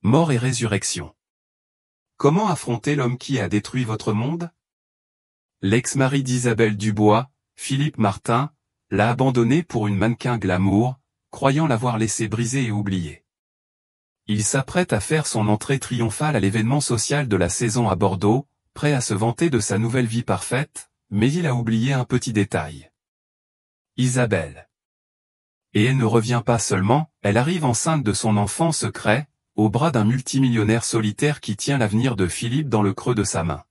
Mort et résurrection. Comment affronter l'homme qui a détruit votre monde? L'ex-mari d'Isabelle Dubois, Philippe Martin, l'a abandonnée pour une mannequin glamour, croyant l'avoir laissée brisée et oubliée. Il s'apprête à faire son entrée triomphale à l'événement social de la saison à Bordeaux, prêt à se vanter de sa nouvelle vie parfaite, mais il a oublié un petit détail. Isabelle. Et elle ne revient pas seulement, elle arrive enceinte de son enfant secret, au bras d'un multimillionnaire solitaire qui tient l'avenir de Philippe dans le creux de sa main.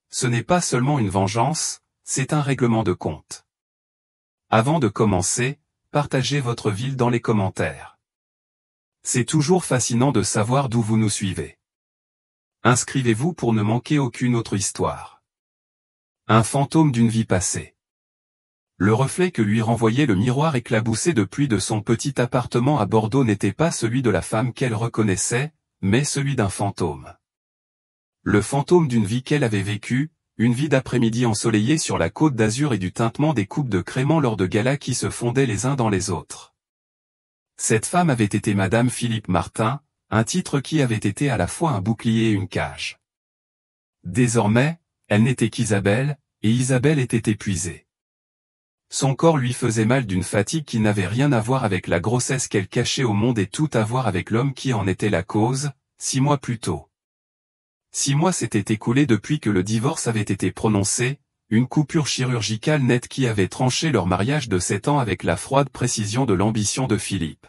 Ce n'est pas seulement une vengeance, c'est un règlement de compte. Avant de commencer, partagez votre ville dans les commentaires. C'est toujours fascinant de savoir d'où vous nous suivez. Inscrivez-vous pour ne manquer aucune autre histoire. Un fantôme d'une vie passée. Le reflet que lui renvoyait le miroir éclaboussé de pluie de son petit appartement à Bordeaux n'était pas celui de la femme qu'elle reconnaissait, mais celui d'un fantôme. Le fantôme d'une vie qu'elle avait vécue, une vie d'après-midi ensoleillée sur la Côte d'Azur et du tintement des coupes de crément lors de galas qui se fondaient les uns dans les autres. Cette femme avait été Madame Philippe Martin, un titre qui avait été à la fois un bouclier et une cage. Désormais, elle n'était qu'Isabelle, et Isabelle était épuisée. Son corps lui faisait mal d'une fatigue qui n'avait rien à voir avec la grossesse qu'elle cachait au monde et tout à voir avec l'homme qui en était la cause, 6 mois plus tôt. 6 mois s'étaient écoulés depuis que le divorce avait été prononcé, une coupure chirurgicale nette qui avait tranché leur mariage de 7 ans avec la froide précision de l'ambition de Philippe.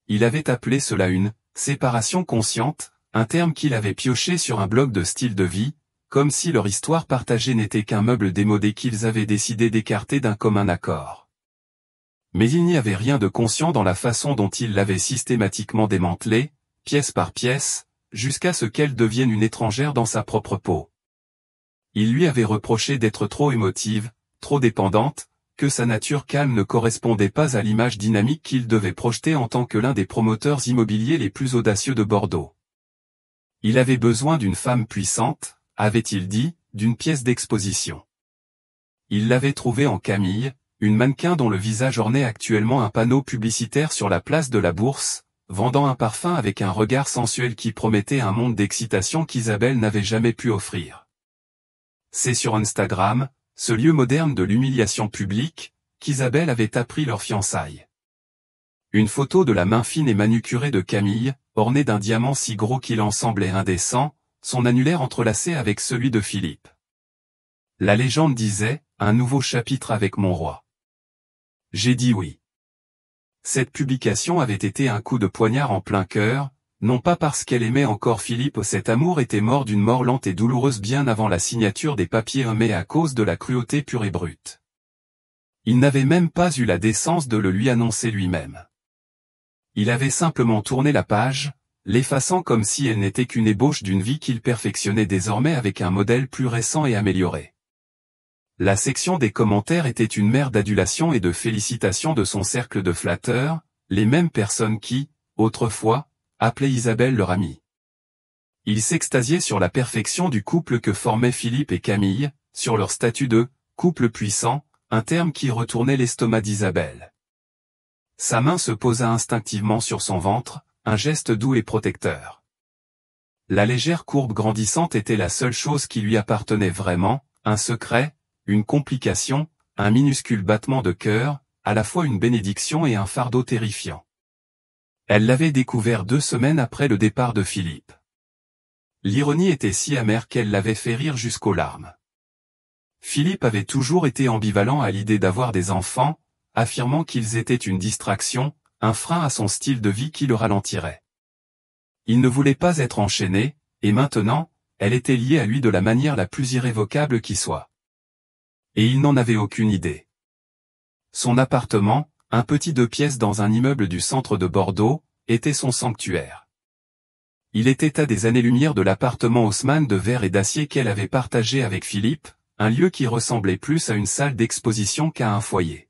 Il avait appelé cela une « séparation consciente », un terme qu'il avait pioché sur un blog de style de vie, comme si leur histoire partagée n'était qu'un meuble démodé qu'ils avaient décidé d'écarter d'un commun accord. Mais il n'y avait rien de conscient dans la façon dont ils l'avaient systématiquement démantelée, pièce par pièce, jusqu'à ce qu'elle devienne une étrangère dans sa propre peau. Il lui avait reproché d'être trop émotive, trop dépendante, que sa nature calme ne correspondait pas à l'image dynamique qu'il devait projeter en tant que l'un des promoteurs immobiliers les plus audacieux de Bordeaux. Il avait besoin d'une femme puissante, avait-il dit, d'une pièce d'exposition. Il l'avait trouvée en Camille, une mannequin dont le visage ornait actuellement un panneau publicitaire sur la place de la Bourse, vendant un parfum avec un regard sensuel qui promettait un monde d'excitation qu'Isabelle n'avait jamais pu offrir. C'est sur Instagram, ce lieu moderne de l'humiliation publique, qu'Isabelle avait appris leurs fiançailles. Une photo de la main fine et manucurée de Camille, ornée d'un diamant si gros qu'il en semblait indécent, son annulaire entrelacé avec celui de Philippe. La légende disait, un nouveau chapitre avec mon roi. J'ai dit oui. Cette publication avait été un coup de poignard en plein cœur, non pas parce qu'elle aimait encore Philippe, cet amour était mort d'une mort lente et douloureuse bien avant la signature des papiers, mais à cause de la cruauté pure et brute. Il n'avait même pas eu la décence de le lui annoncer lui-même. Il avait simplement tourné la page, l'effaçant comme si elle n'était qu'une ébauche d'une vie qu'il perfectionnait désormais avec un modèle plus récent et amélioré. La section des commentaires était une mer d'adulation et de félicitations de son cercle de flatteurs, les mêmes personnes qui, autrefois, appelaient Isabelle leur amie. Ils s'extasiaient sur la perfection du couple que formaient Philippe et Camille, sur leur statut de « couple puissant », un terme qui retournait l'estomac d'Isabelle. Sa main se posa instinctivement sur son ventre, un geste doux et protecteur. La légère courbe grandissante était la seule chose qui lui appartenait vraiment, un secret, une complication, un minuscule battement de cœur, à la fois une bénédiction et un fardeau terrifiant. Elle l'avait découvert 2 semaines après le départ de Philippe. L'ironie était si amère qu'elle l'avait fait rire jusqu'aux larmes. Philippe avait toujours été ambivalent à l'idée d'avoir des enfants, affirmant qu'ils étaient une distraction, un frein à son style de vie qui le ralentirait. Il ne voulait pas être enchaîné, et maintenant, elle était liée à lui de la manière la plus irrévocable qui soit. Et il n'en avait aucune idée. Son appartement, un petit 2 pièces dans un immeuble du centre de Bordeaux, était son sanctuaire. Il était à des années-lumière de l'appartement Haussmann de verre et d'acier qu'elle avait partagé avec Philippe, un lieu qui ressemblait plus à une salle d'exposition qu'à un foyer.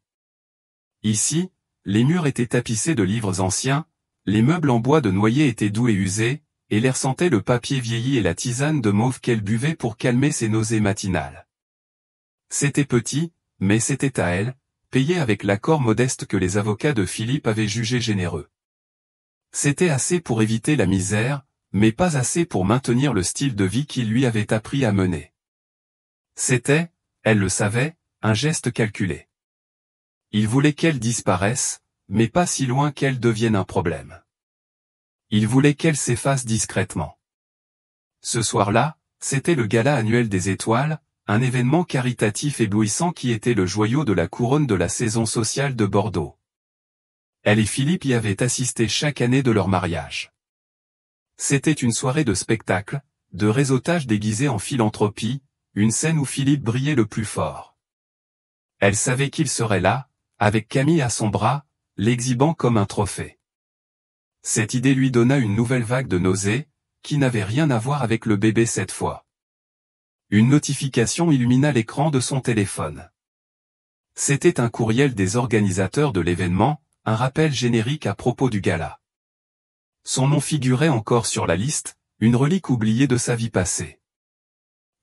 Ici, les murs étaient tapissés de livres anciens, les meubles en bois de noyer étaient doux et usés, et l'air sentait le papier vieilli et la tisane de mauve qu'elle buvait pour calmer ses nausées matinales. C'était petit, mais c'était à elle, payé avec l'accord modeste que les avocats de Philippe avaient jugé généreux. C'était assez pour éviter la misère, mais pas assez pour maintenir le style de vie qu'il lui avait appris à mener. C'était, elle le savait, un geste calculé. Il voulait qu'elle disparaisse, mais pas si loin qu'elle devienne un problème. Il voulait qu'elle s'efface discrètement. Ce soir-là, c'était le gala annuel des étoiles, un événement caritatif éblouissant qui était le joyau de la couronne de la saison sociale de Bordeaux. Elle et Philippe y avaient assisté chaque année de leur mariage. C'était une soirée de spectacle, de réseautage déguisé en philanthropie, une scène où Philippe brillait le plus fort. Elle savait qu'il serait là, avec Camille à son bras, l'exhibant comme un trophée. Cette idée lui donna une nouvelle vague de nausées, qui n'avait rien à voir avec le bébé cette fois. Une notification illumina l'écran de son téléphone. C'était un courriel des organisateurs de l'événement, un rappel générique à propos du gala. Son nom figurait encore sur la liste, une relique oubliée de sa vie passée.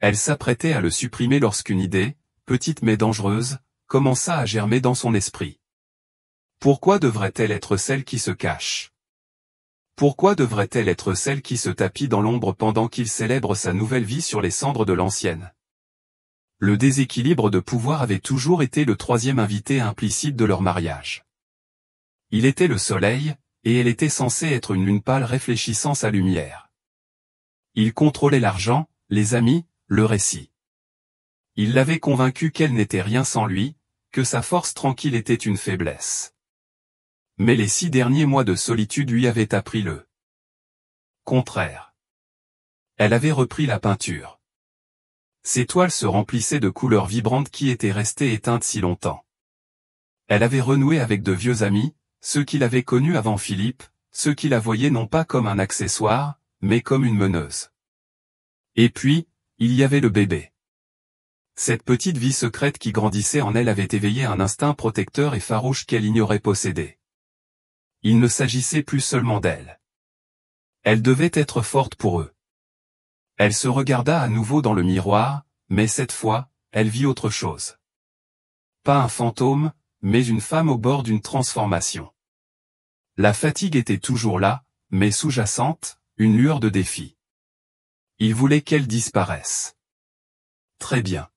Elle s'apprêtait à le supprimer lorsqu'une idée, petite mais dangereuse, commença à germer dans son esprit. Pourquoi devrait-elle être celle qui se cache ? Pourquoi devrait-elle être celle qui se tapit dans l'ombre pendant qu'il célèbre sa nouvelle vie sur les cendres de l'ancienne ? Le déséquilibre de pouvoir avait toujours été le troisième invité implicite de leur mariage. Il était le soleil, et elle était censée être une lune pâle réfléchissant sa lumière. Il contrôlait l'argent, les amis, le récit. Il l'avait convaincue qu'elle n'était rien sans lui, que sa force tranquille était une faiblesse. Mais les 6 derniers mois de solitude lui avaient appris le contraire. Elle avait repris la peinture. Ses toiles se remplissaient de couleurs vibrantes qui étaient restées éteintes si longtemps. Elle avait renoué avec de vieux amis, ceux qui l'avaient connue avant Philippe, ceux qui la voyaient non pas comme un accessoire, mais comme une meneuse. Et puis, il y avait le bébé. Cette petite vie secrète qui grandissait en elle avait éveillé un instinct protecteur et farouche qu'elle ignorait posséder. Il ne s'agissait plus seulement d'elle. Elle devait être forte pour eux. Elle se regarda à nouveau dans le miroir, mais cette fois, elle vit autre chose. Pas un fantôme, mais une femme au bord d'une transformation. La fatigue était toujours là, mais sous-jacente, une lueur de défi. Il voulait qu'elle disparaisse. Très bien.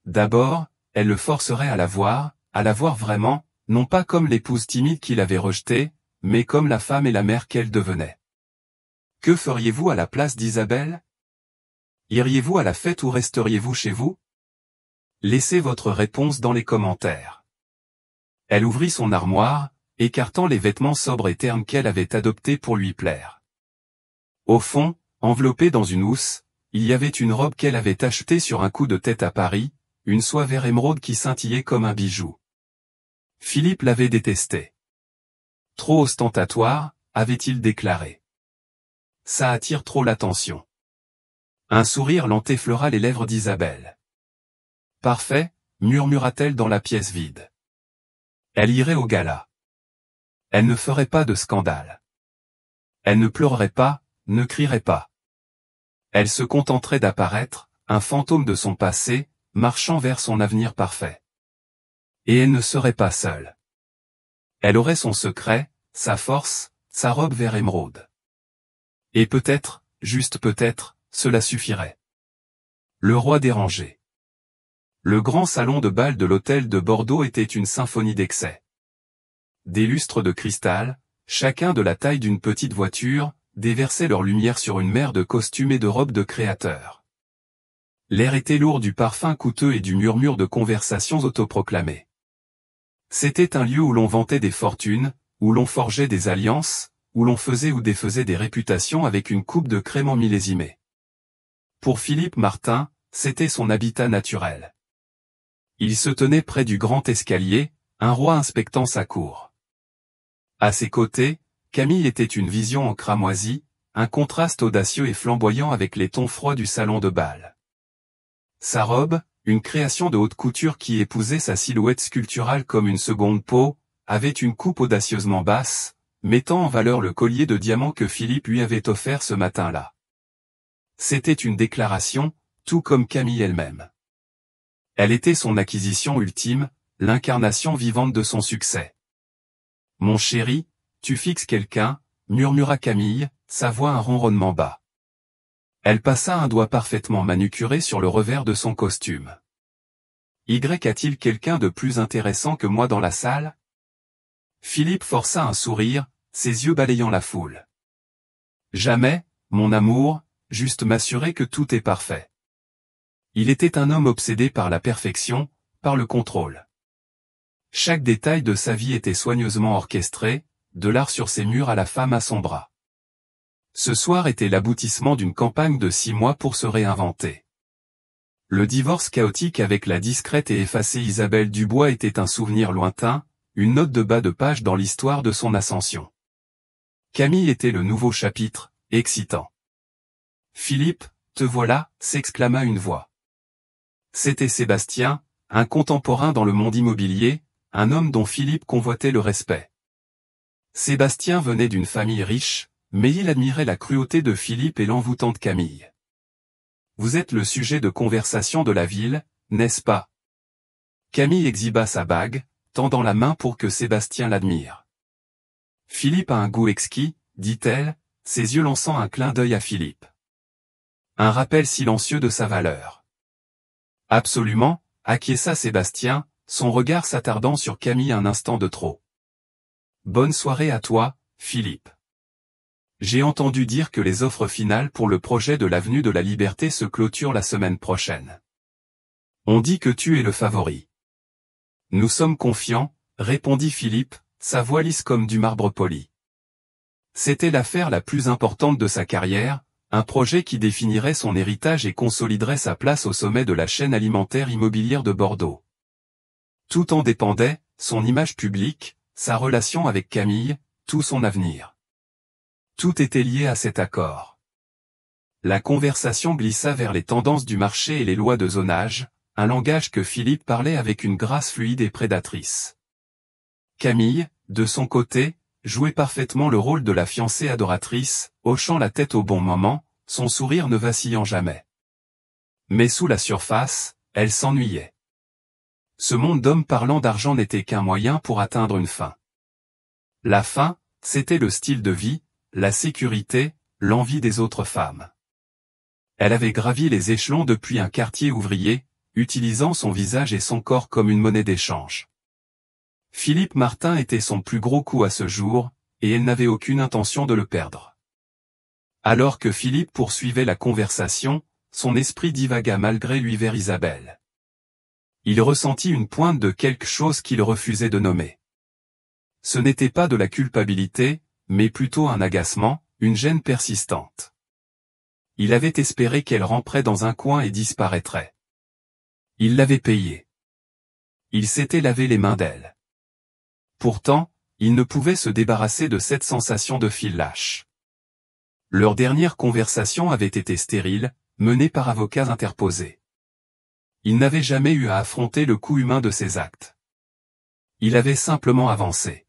D'abord, elle le forcerait à la voir vraiment, non pas comme l'épouse timide qu'il avait rejetée, mais comme la femme et la mère qu'elle devenait. Que feriez-vous à la place d'Isabelle ? Iriez-vous à la fête ou resteriez-vous chez vous ? Laissez votre réponse dans les commentaires. Elle ouvrit son armoire, écartant les vêtements sobres et ternes qu'elle avait adoptés pour lui plaire. Au fond, enveloppée dans une housse, il y avait une robe qu'elle avait achetée sur un coup de tête à Paris, une soie vert émeraude qui scintillait comme un bijou. Philippe l'avait détestée. Trop ostentatoire, avait-il déclaré. Ça attire trop l'attention. Un sourire lent effleura les lèvres d'Isabelle. Parfait, murmura-t-elle dans la pièce vide. Elle irait au gala. Elle ne ferait pas de scandale. Elle ne pleurerait pas, ne crierait pas. Elle se contenterait d'apparaître, un fantôme de son passé, marchant vers son avenir parfait. Et elle ne serait pas seule. Elle aurait son secret, sa force, sa robe vert émeraude. Et peut-être, juste peut-être, cela suffirait. Le roi dérangé. Le grand salon de bal de l'hôtel de Bordeaux était une symphonie d'excès. Des lustres de cristal, chacun de la taille d'une petite voiture, déversaient leur lumière sur une mer de costumes et de robes de créateurs. L'air était lourd du parfum coûteux et du murmure de conversations autoproclamées. C'était un lieu où l'on vantait des fortunes, où l'on forgeait des alliances, où l'on faisait ou défaisait des réputations avec une coupe de crément millésimée. Pour Philippe Martin, c'était son habitat naturel. Il se tenait près du grand escalier, un roi inspectant sa cour. À ses côtés, Camille était une vision en cramoisi, un contraste audacieux et flamboyant avec les tons froids du salon de bal. Sa robe, une création de haute couture qui épousait sa silhouette sculpturale comme une seconde peau, avait une coupe audacieusement basse, mettant en valeur le collier de diamants que Philippe lui avait offert ce matin-là. C'était une déclaration, tout comme Camille elle-même. Elle était son acquisition ultime, l'incarnation vivante de son succès. Mon chéri, tu fixes quelqu'un, murmura Camille, sa voix un ronronnement bas. Elle passa un doigt parfaitement manucuré sur le revers de son costume. Y a-t-il quelqu'un de plus intéressant que moi dans la salle? Philippe força un sourire, ses yeux balayant la foule. Jamais, mon amour, juste m'assurer que tout est parfait. Il était un homme obsédé par la perfection, par le contrôle. Chaque détail de sa vie était soigneusement orchestré, de l'art sur ses murs à la femme à son bras. Ce soir était l'aboutissement d'une campagne de 6 mois pour se réinventer. Le divorce chaotique avec la discrète et effacée Isabelle Dubois était un souvenir lointain, une note de bas de page dans l'histoire de son ascension. Camille était le nouveau chapitre, excitant. « Philippe, te voilà !» s'exclama une voix. C'était Sébastien, un contemporain dans le monde immobilier, un homme dont Philippe convoitait le respect. Sébastien venait d'une famille riche, mais il admirait la cruauté de Philippe et l'envoûtante Camille. « Vous êtes le sujet de conversation de la ville, n'est-ce pas ?» Camille exhiba sa bague, tendant la main pour que Sébastien l'admire. « Philippe a un goût exquis, dit-elle, ses yeux lançant un clin d'œil à Philippe. Un rappel silencieux de sa valeur. « Absolument », acquiesça Sébastien, son regard s'attardant sur Camille un instant de trop. « Bonne soirée à toi, Philippe. J'ai entendu dire que les offres finales pour le projet de l'avenue de la Liberté se clôturent la semaine prochaine. On dit que tu es le favori. » « Nous sommes confiants, » répondit Philippe, sa voix lisse comme du marbre poli. C'était l'affaire la plus importante de sa carrière, un projet qui définirait son héritage et consoliderait sa place au sommet de la chaîne alimentaire immobilière de Bordeaux. Tout en dépendait, son image publique, sa relation avec Camille, tout son avenir. Tout était lié à cet accord. La conversation glissa vers les tendances du marché et les lois de zonage, un langage que Philippe parlait avec une grâce fluide et prédatrice. Camille, de son côté, jouait parfaitement le rôle de la fiancée adoratrice, hochant la tête au bon moment, son sourire ne vacillant jamais. Mais sous la surface, elle s'ennuyait. Ce monde d'hommes parlant d'argent n'était qu'un moyen pour atteindre une fin. La fin, c'était le style de vie, la sécurité, l'envie des autres femmes. Elle avait gravi les échelons depuis un quartier ouvrier, utilisant son visage et son corps comme une monnaie d'échange. Philippe Martin était son plus gros coup à ce jour, et elle n'avait aucune intention de le perdre. Alors que Philippe poursuivait la conversation, son esprit divagua malgré lui vers Isabelle. Il ressentit une pointe de quelque chose qu'il refusait de nommer. Ce n'était pas de la culpabilité, mais plutôt un agacement, une gêne persistante. Il avait espéré qu'elle ramperait dans un coin et disparaîtrait. Il l'avait payée. Il s'était lavé les mains d'elle. Pourtant, il ne pouvait se débarrasser de cette sensation de fil lâche. Leur dernière conversation avait été stérile, menée par avocats interposés. Il n'avait jamais eu à affronter le coût humain de ses actes. Il avait simplement avancé.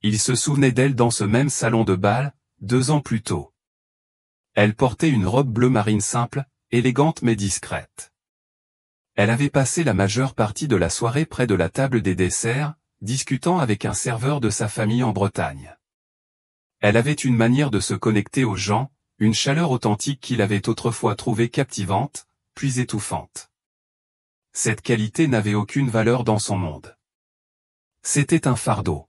Il se souvenait d'elle dans ce même salon de bal, 2 ans plus tôt. Elle portait une robe bleu marine simple, élégante mais discrète. Elle avait passé la majeure partie de la soirée près de la table des desserts, discutant avec un serveur de sa famille en Bretagne. Elle avait une manière de se connecter aux gens, une chaleur authentique qu'il avait autrefois trouvée captivante, puis étouffante. Cette qualité n'avait aucune valeur dans son monde. C'était un fardeau.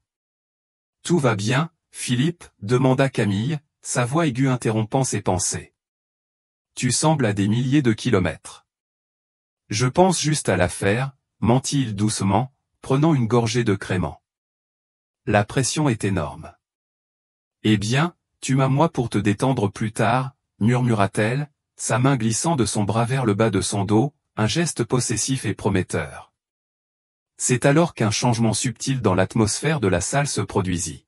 « Tout va bien, Philippe ?» demanda Camille, sa voix aiguë interrompant ses pensées. « Tu sembles à des milliers de kilomètres. » « Je pense juste à l'affaire, » mentit-il doucement, prenant une gorgée de crément. La pression est énorme. « Eh bien, tu m'as moi pour te détendre plus tard, » murmura-t-elle, sa main glissant de son bras vers le bas de son dos, un geste possessif et prometteur. C'est alors qu'un changement subtil dans l'atmosphère de la salle se produisit.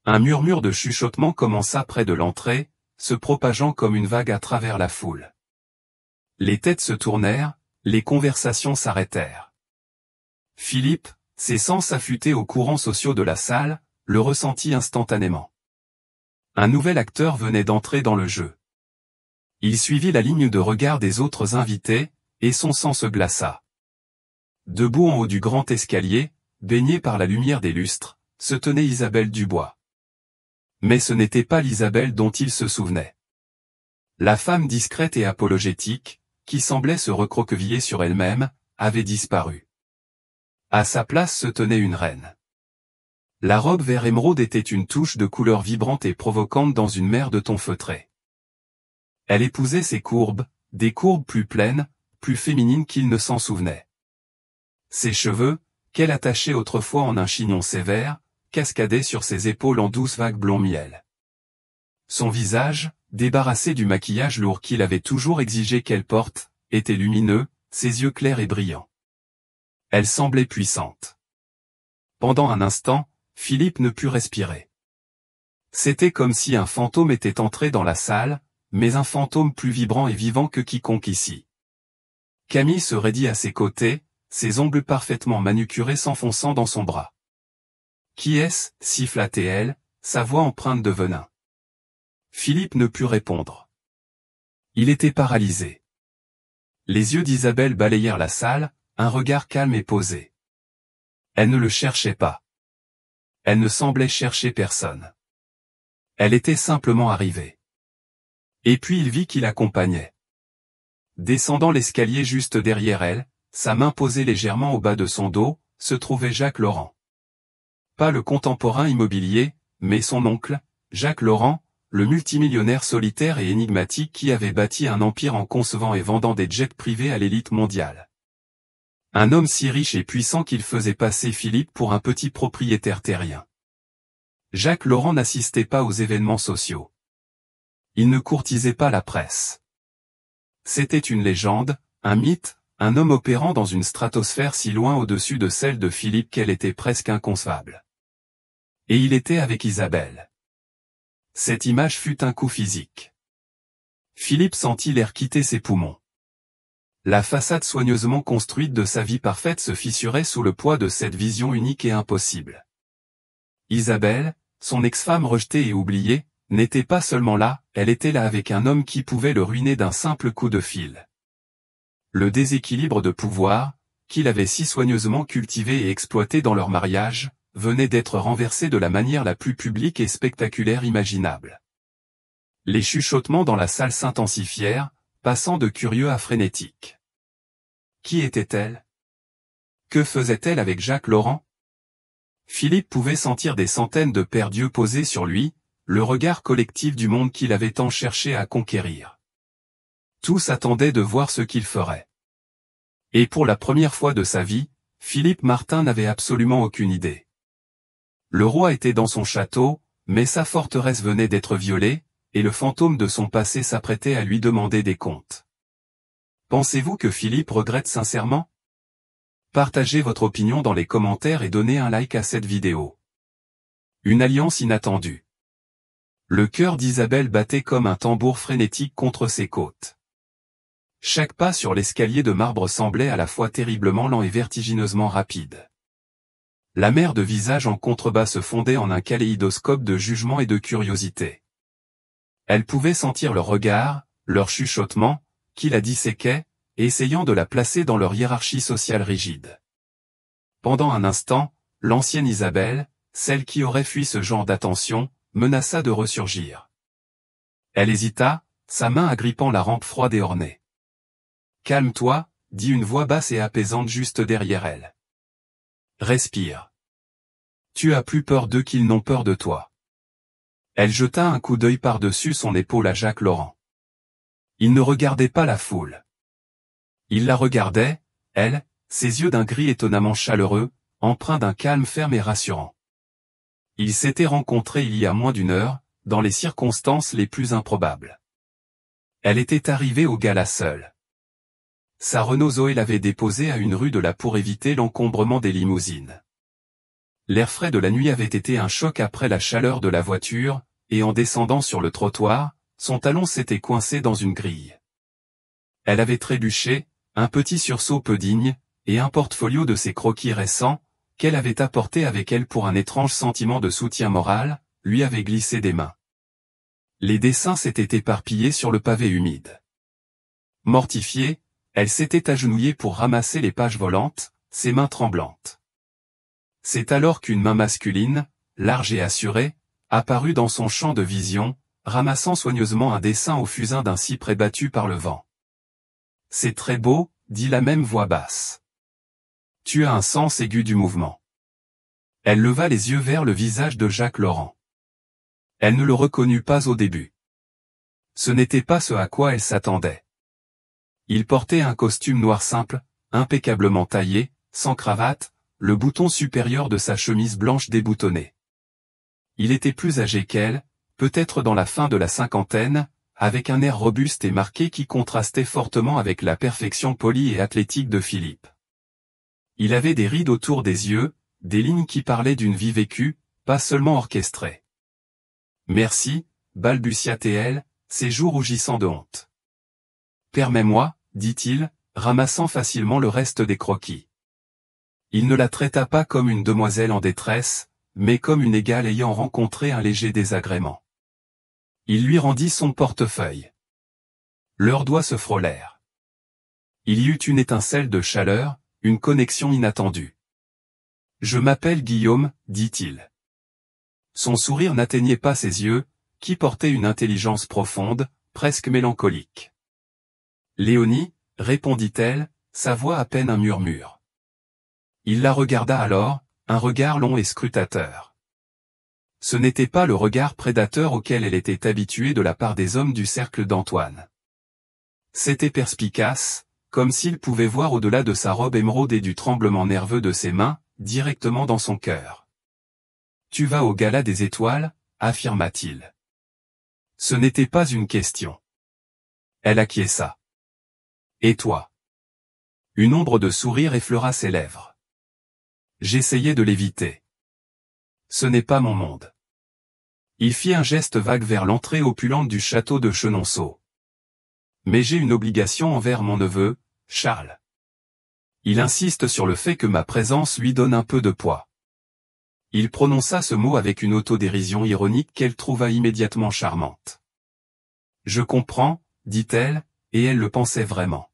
Un murmure de chuchotement commença près de l'entrée, se propageant comme une vague à travers la foule. Les têtes se tournèrent, les conversations s'arrêtèrent. Philippe, ses sens affûtés aux courants sociaux de la salle, le ressentit instantanément. Un nouvel acteur venait d'entrer dans le jeu. Il suivit la ligne de regard des autres invités, et son sang se glaça. Debout en haut du grand escalier, baigné par la lumière des lustres, se tenait Isabelle Dubois. Mais ce n'était pas l'Isabelle dont il se souvenait. La femme discrète et apologétique, qui semblait se recroqueviller sur elle-même, avait disparu. À sa place se tenait une reine. La robe vert émeraude était une touche de couleur vibrante et provocante dans une mer de tons feutrés. Elle épousait ses courbes, des courbes plus pleines, plus féminines qu'il ne s'en souvenait. Ses cheveux, qu'elle attachait autrefois en un chignon sévère, cascadaient sur ses épaules en douces vagues blond miel. Son visage, débarrassé du maquillage lourd qu'il avait toujours exigé qu'elle porte, était lumineux, ses yeux clairs et brillants. Elle semblait puissante. Pendant un instant, Philippe ne put respirer. C'était comme si un fantôme était entré dans la salle, mais un fantôme plus vibrant et vivant que quiconque ici. Camille se raidit à ses côtés, ses ongles parfaitement manucurés s'enfonçant dans son bras. « Qui est-ce » siffla-t-elle, sa voix empreinte de venin. Philippe ne put répondre. Il était paralysé. Les yeux d'Isabelle balayèrent la salle, un regard calme et posé. Elle ne le cherchait pas. Elle ne semblait chercher personne. Elle était simplement arrivée. Et puis il vit qui l'accompagnait. Descendant l'escalier juste derrière elle, sa main posée légèrement au bas de son dos, se trouvait Jacques Laurent. Pas le contemporain immobilier, mais son oncle, Jacques Laurent, le multimillionnaire solitaire et énigmatique qui avait bâti un empire en concevant et vendant des jets privés à l'élite mondiale. Un homme si riche et puissant qu'il faisait passer Philippe pour un petit propriétaire terrien. Jacques Laurent n'assistait pas aux événements sociaux. Il ne courtisait pas la presse. C'était une légende, un mythe, un homme opérant dans une stratosphère si loin au-dessus de celle de Philippe qu'elle était presque inconcevable. Et il était avec Isabelle. Cette image fut un coup physique. Philippe sentit l'air quitter ses poumons. La façade soigneusement construite de sa vie parfaite se fissurait sous le poids de cette vision unique et impossible. Isabelle, son ex-femme rejetée et oubliée, n'était pas seulement là, elle était là avec un homme qui pouvait le ruiner d'un simple coup de fil. Le déséquilibre de pouvoir, qu'il avait si soigneusement cultivé et exploité dans leur mariage, venait d'être renversé de la manière la plus publique et spectaculaire imaginable. Les chuchotements dans la salle s'intensifièrent, passant de curieux à frénétiques. Qui était-elle? Que faisait-elle avec Jacques Laurent? Philippe pouvait sentir des centaines de paires d'yeux posés sur lui, le regard collectif du monde qu'il avait tant cherché à conquérir. Tous attendaient de voir ce qu'il ferait. Et pour la première fois de sa vie, Philippe Martin n'avait absolument aucune idée. Le roi était dans son château, mais sa forteresse venait d'être violée, et le fantôme de son passé s'apprêtait à lui demander des comptes. Pensez-vous que Philippe regrette sincèrement? Partagez votre opinion dans les commentaires et donnez un like à cette vidéo. Une alliance inattendue. Le cœur d'Isabelle battait comme un tambour frénétique contre ses côtes. Chaque pas sur l'escalier de marbre semblait à la fois terriblement lent et vertigineusement rapide. La mer de visages en contrebas se fondait en un kaléidoscope de jugement et de curiosité. Elle pouvait sentir leur regard, leur chuchotement, qui la disséquaient, essayant de la placer dans leur hiérarchie sociale rigide. Pendant un instant, l'ancienne Isabelle, celle qui aurait fui ce genre d'attention, menaça de ressurgir. Elle hésita, sa main agrippant la rampe froide et ornée. « Calme-toi » dit une voix basse et apaisante juste derrière elle. « Respire. Tu as plus peur d'eux qu'ils n'ont peur de toi. » Elle jeta un coup d'œil par-dessus son épaule à Jacques Laurent. Il ne regardait pas la foule. Il la regardait, elle, ses yeux d'un gris étonnamment chaleureux, empreints d'un calme ferme et rassurant. Ils s'étaient rencontrés il y a moins d'une heure, dans les circonstances les plus improbables. Elle était arrivée au gala seule. Sa Renault Zoé l'avait déposée à une rue de là pour éviter l'encombrement des limousines. L'air frais de la nuit avait été un choc après la chaleur de la voiture, et en descendant sur le trottoir, son talon s'était coincé dans une grille. Elle avait trébuché, un petit sursaut peu digne, et un portfolio de ses croquis récents, qu'elle avait apporté avec elle pour un étrange sentiment de soutien moral, lui avait glissé des mains. Les dessins s'étaient éparpillés sur le pavé humide. Mortifiée, elle s'était agenouillée pour ramasser les pages volantes, ses mains tremblantes. C'est alors qu'une main masculine, large et assurée, apparut dans son champ de vision, ramassant soigneusement un dessin au fusain d'un cyprès battu par le vent. « C'est très beau, » dit la même voix basse. « Tu as un sens aigu du mouvement. » Elle leva les yeux vers le visage de Jacques Laurent. Elle ne le reconnut pas au début. Ce n'était pas ce à quoi elle s'attendait. Il portait un costume noir simple, impeccablement taillé, sans cravate, le bouton supérieur de sa chemise blanche déboutonné. Il était plus âgé qu'elle, peut-être dans la fin de la cinquantaine, avec un air robuste et marqué qui contrastait fortement avec la perfection polie et athlétique de Philippe. Il avait des rides autour des yeux, des lignes qui parlaient d'une vie vécue, pas seulement orchestrée. « Merci, » balbutia-t-elle, ses joues rougissant de honte. « Permets-moi, » dit-il, ramassant facilement le reste des croquis. Il ne la traita pas comme une demoiselle en détresse, mais comme une égale ayant rencontré un léger désagrément. Il lui rendit son portefeuille. Leurs doigts se frôlèrent. Il y eut une étincelle de chaleur, une connexion inattendue. « Je m'appelle Guillaume, » dit-il. Son sourire n'atteignait pas ses yeux, qui portaient une intelligence profonde, presque mélancolique. « Léonie, » répondit-elle, sa voix à peine un murmure. Il la regarda alors, un regard long et scrutateur. Ce n'était pas le regard prédateur auquel elle était habituée de la part des hommes du cercle d'Antoine. C'était perspicace, comme s'il pouvait voir au-delà de sa robe émeraude et du tremblement nerveux de ses mains, directement dans son cœur. « Tu vas au gala des étoiles » affirma-t-il. Ce n'était pas une question. Elle acquiesça. « Et toi ?» Une ombre de sourire effleura ses lèvres. J'essayais de l'éviter. Ce n'est pas mon monde. Il fit un geste vague vers l'entrée opulente du château de Chenonceau. Mais j'ai une obligation envers mon neveu, Charles. Il insiste sur le fait que ma présence lui donne un peu de poids. Il prononça ce mot avec une autodérision ironique qu'elle trouva immédiatement charmante. Je comprends, dit-elle, et elle le pensait vraiment.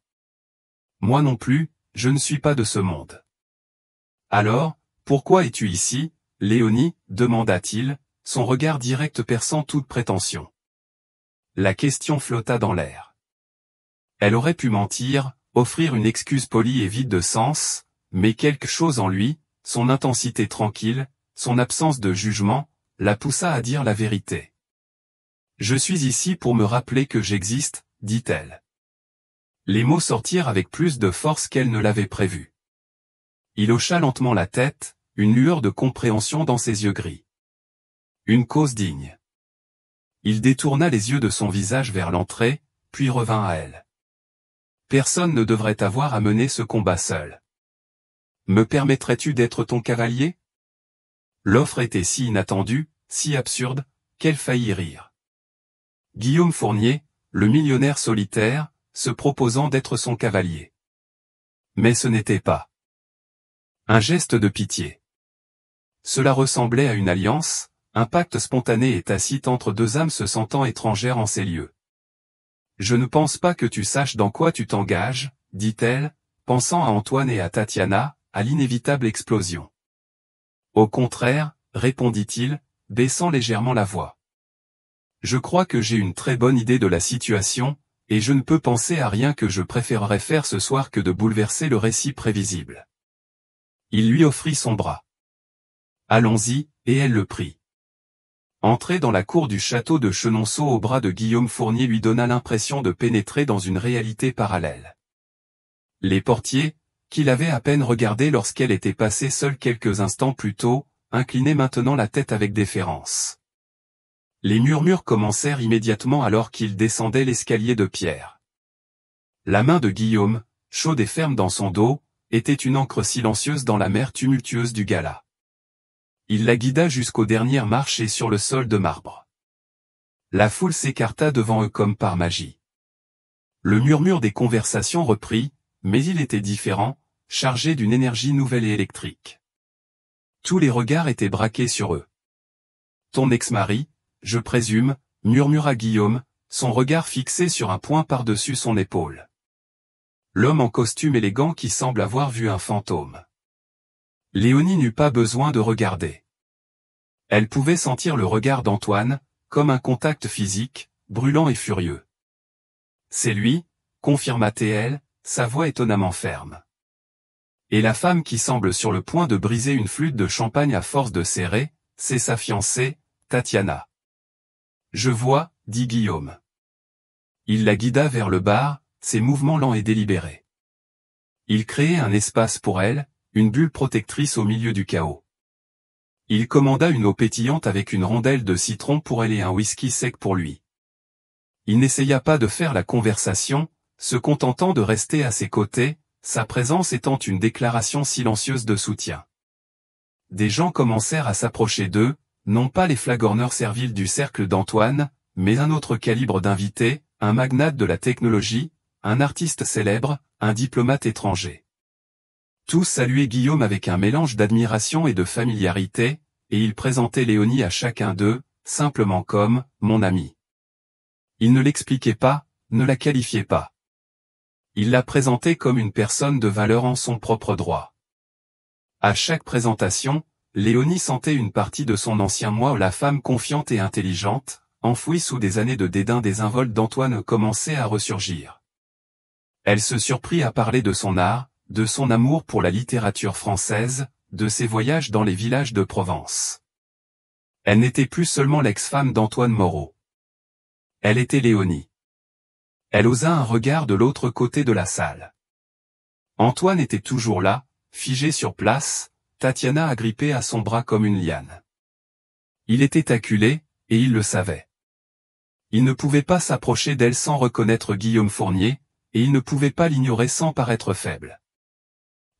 Moi non plus, je ne suis pas de ce monde. Alors, pourquoi es-tu ici, Léonie, demanda-t-il, son regard direct perçant toute prétention. La question flotta dans l'air. Elle aurait pu mentir, offrir une excuse polie et vide de sens, mais quelque chose en lui, son intensité tranquille, son absence de jugement, la poussa à dire la vérité. « Je suis ici pour me rappeler que j'existe, » dit-elle. Les mots sortirent avec plus de force qu'elle ne l'avait prévu. Il hocha lentement la tête, une lueur de compréhension dans ses yeux gris. Une cause digne. Il détourna les yeux de son visage vers l'entrée, puis revint à elle. Personne ne devrait avoir à mener ce combat seul. Me permettrais-tu d'être ton cavalier ? L'offre était si inattendue, si absurde, qu'elle faillit rire. Guillaume Fournier, le millionnaire solitaire, se proposant d'être son cavalier. Mais ce n'était pas un geste de pitié. Cela ressemblait à une alliance, un pacte spontané et tacite entre deux âmes se sentant étrangères en ces lieux. « Je ne pense pas que tu saches dans quoi tu t'engages, » dit-elle, pensant à Antoine et à Tatiana, à l'inévitable explosion. « Au contraire, » répondit-il, baissant légèrement la voix. « Je crois que j'ai une très bonne idée de la situation, et je ne peux penser à rien que je préférerais faire ce soir que de bouleverser le récit prévisible. » Il lui offrit son bras. « Allons-y » et elle le prit. Entrer dans la cour du château de Chenonceau au bras de Guillaume Fournier lui donna l'impression de pénétrer dans une réalité parallèle. Les portiers, qu'il avait à peine regardés lorsqu'elle était passée seule quelques instants plus tôt, inclinaient maintenant la tête avec déférence. Les murmures commencèrent immédiatement alors qu'il descendait l'escalier de pierre. La main de Guillaume, chaude et ferme dans son dos, était une ancre silencieuse dans la mer tumultueuse du gala. Il la guida jusqu'aux dernières marches et sur le sol de marbre. La foule s'écarta devant eux comme par magie. Le murmure des conversations reprit, mais il était différent, chargé d'une énergie nouvelle et électrique. Tous les regards étaient braqués sur eux. « Ton ex-mari, je présume, » murmura Guillaume, son regard fixé sur un point par-dessus son épaule. L'homme en costume élégant qui semble avoir vu un fantôme. Léonie n'eut pas besoin de regarder. Elle pouvait sentir le regard d'Antoine, comme un contact physique, brûlant et furieux. C'est lui, confirma-t-elle, sa voix étonnamment ferme. Et la femme qui semble sur le point de briser une flûte de champagne à force de serrer, c'est sa fiancée, Tatiana. Je vois, dit Guillaume. Il la guida vers le bar, ses mouvements lents et délibérés. Il créait un espace pour elle, une bulle protectrice au milieu du chaos. Il commanda une eau pétillante avec une rondelle de citron pour elle et un whisky sec pour lui. Il n'essaya pas de faire la conversation, se contentant de rester à ses côtés, sa présence étant une déclaration silencieuse de soutien. Des gens commencèrent à s'approcher d'eux, non pas les flagorneurs serviles du cercle d'Antoine, mais un autre calibre d'invités, un magnate de la technologie, un artiste célèbre, un diplomate étranger. Tous saluaient Guillaume avec un mélange d'admiration et de familiarité, et il présentait Léonie à chacun d'eux, simplement comme « mon ami ». Il ne l'expliquait pas, ne la qualifiait pas. Il la présentait comme une personne de valeur en son propre droit. À chaque présentation, Léonie sentait une partie de son ancien moi, la femme confiante et intelligente, enfouie sous des années de dédain désinvolte d'Antoine, commençait à ressurgir. Elle se surprit à parler de son art, de son amour pour la littérature française, de ses voyages dans les villages de Provence. Elle n'était plus seulement l'ex-femme d'Antoine Moreau. Elle était Léonie. Elle osa un regard de l'autre côté de la salle. Antoine était toujours là, figé sur place, Tatiana agrippée à son bras comme une liane. Il était acculé, et il le savait. Il ne pouvait pas s'approcher d'elle sans reconnaître Guillaume Fournier, et il ne pouvait pas l'ignorer sans paraître faible.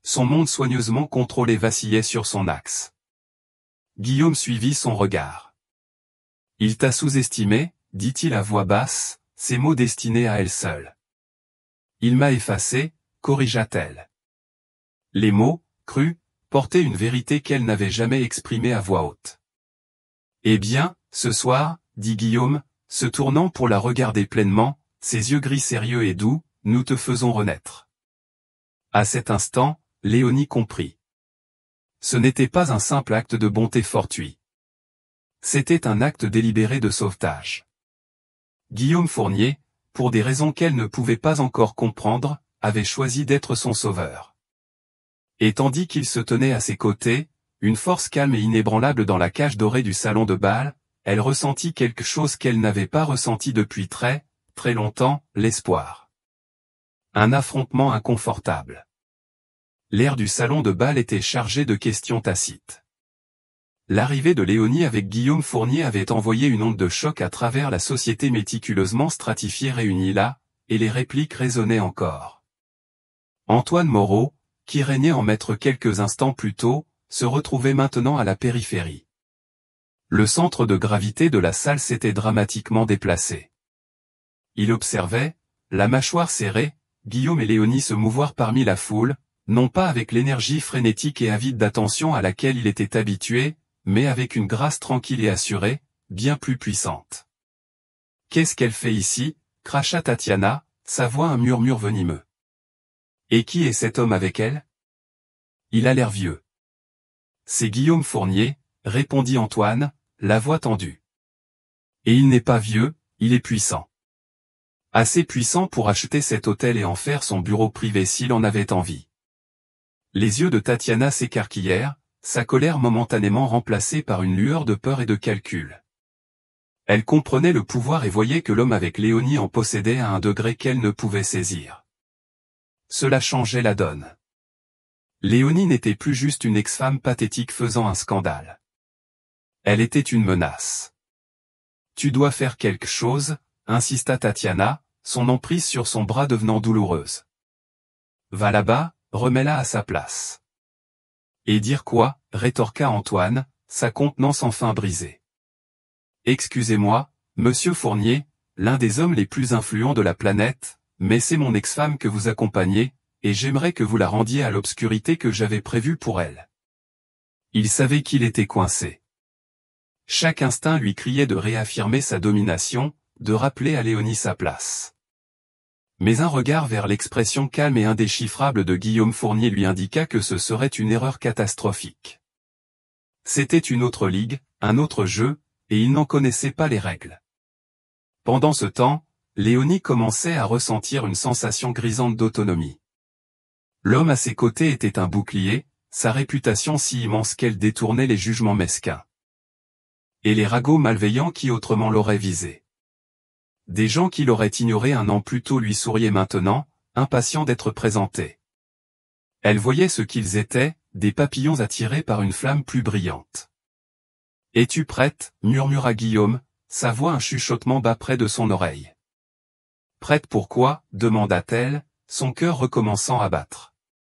Son monde soigneusement contrôlé vacillait sur son axe. Guillaume suivit son regard. « Il t'a sous-estimé, dit-il à voix basse, ces mots destinés à elle seule. Il m'a effacé, corrigea-t-elle. Les mots, crus, portaient une vérité qu'elle n'avait jamais exprimée à voix haute. Eh bien, ce soir, dit Guillaume, se tournant pour la regarder pleinement, ses yeux gris sérieux et doux, nous te faisons renaître. À cet instant, Léonie comprit. Ce n'était pas un simple acte de bonté fortuit. C'était un acte délibéré de sauvetage. Guillaume Fournier, pour des raisons qu'elle ne pouvait pas encore comprendre, avait choisi d'être son sauveur. Et tandis qu'il se tenait à ses côtés, une force calme et inébranlable dans la cage dorée du salon de bal, elle ressentit quelque chose qu'elle n'avait pas ressenti depuis très, très longtemps, l'espoir. Un affrontement inconfortable. L'air du salon de bal était chargé de questions tacites. L'arrivée de Léonie avec Guillaume Fournier avait envoyé une onde de choc à travers la société méticuleusement stratifiée réunie là, et les répliques résonnaient encore. Antoine Moreau, qui régnait en maître quelques instants plus tôt, se retrouvait maintenant à la périphérie. Le centre de gravité de la salle s'était dramatiquement déplacé. Il observait, la mâchoire serrée, Guillaume et Léonie se mouvoir parmi la foule, non pas avec l'énergie frénétique et avide d'attention à laquelle il était habitué, mais avec une grâce tranquille et assurée, bien plus puissante. « Qu'est-ce qu'elle fait ici » cracha Tatiana, sa voix un murmure venimeux. « Et qui est cet homme avec elle ?»« Il a l'air vieux. »« C'est Guillaume Fournier, » répondit Antoine, la voix tendue. « Et il n'est pas vieux, il est puissant. Assez puissant pour acheter cet hôtel et en faire son bureau privé s'il en avait envie. » Les yeux de Tatiana s'écarquillèrent, sa colère momentanément remplacée par une lueur de peur et de calcul. Elle comprenait le pouvoir et voyait que l'homme avec Léonie en possédait à un degré qu'elle ne pouvait saisir. Cela changeait la donne. Léonie n'était plus juste une ex-femme pathétique faisant un scandale. Elle était une menace. « Tu dois faire quelque chose », insista Tatiana, son emprise sur son bras devenant douloureuse. « Va là-bas, remets-la à sa place. » Et dire quoi, rétorqua Antoine, sa contenance enfin brisée. Excusez-moi, monsieur Fournier, l'un des hommes les plus influents de la planète, mais c'est mon ex-femme que vous accompagnez, et j'aimerais que vous la rendiez à l'obscurité que j'avais prévue pour elle. Il savait qu'il était coincé. Chaque instinct lui criait de réaffirmer sa domination, de rappeler à Léonie sa place. Mais un regard vers l'expression calme et indéchiffrable de Guillaume Fournier lui indiqua que ce serait une erreur catastrophique. C'était une autre ligue, un autre jeu, et il n'en connaissait pas les règles. Pendant ce temps, Léonie commençait à ressentir une sensation grisante d'autonomie. L'homme à ses côtés était un bouclier, sa réputation si immense qu'elle détournait les jugements mesquins. Et les ragots malveillants qui autrement l'auraient visé. Des gens qui l'auraient ignoré un an plus tôt lui souriaient maintenant, impatients d'être présentés. Elle voyait ce qu'ils étaient, des papillons attirés par une flamme plus brillante. « Es-tu prête » murmura Guillaume, sa voix un chuchotement bas près de son oreille. « Prête pourquoi » demanda-t-elle, son cœur recommençant à battre.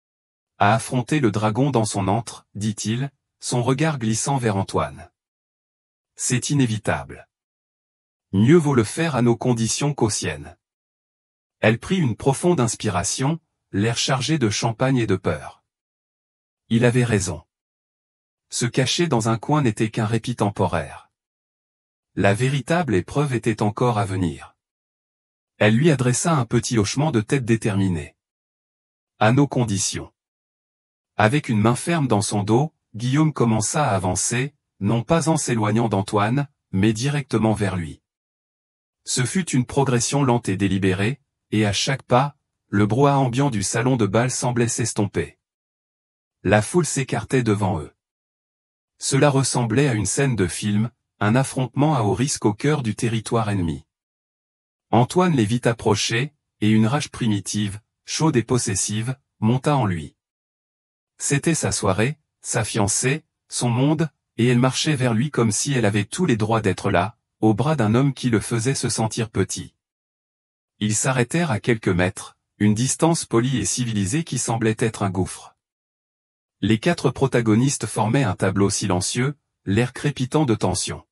« À affronter le dragon dans son antre, dit-il, son regard glissant vers Antoine. C'est inévitable. Mieux vaut le faire à nos conditions qu'aux siennes. » Elle prit une profonde inspiration, l'air chargé de champagne et de peur. Il avait raison. Se cacher dans un coin n'était qu'un répit temporaire. La véritable épreuve était encore à venir. Elle lui adressa un petit hochement de tête déterminé. À nos conditions. Avec une main ferme dans son dos, Guillaume commença à avancer, non pas en s'éloignant d'Antoine, mais directement vers lui. Ce fut une progression lente et délibérée, et à chaque pas, le brouhaha ambiant du salon de bal semblait s'estomper. La foule s'écartait devant eux. Cela ressemblait à une scène de film, un affrontement à haut risque au cœur du territoire ennemi. Antoine les vit approcher, et une rage primitive, chaude et possessive, monta en lui. C'était sa soirée, sa fiancée, son monde, et elle marchait vers lui comme si elle avait tous les droits d'être là, au bras d'un homme qui le faisait se sentir petit. Ils s'arrêtèrent à quelques mètres, une distance polie et civilisée qui semblait être un gouffre. Les quatre protagonistes formaient un tableau silencieux, l'air crépitant de tension.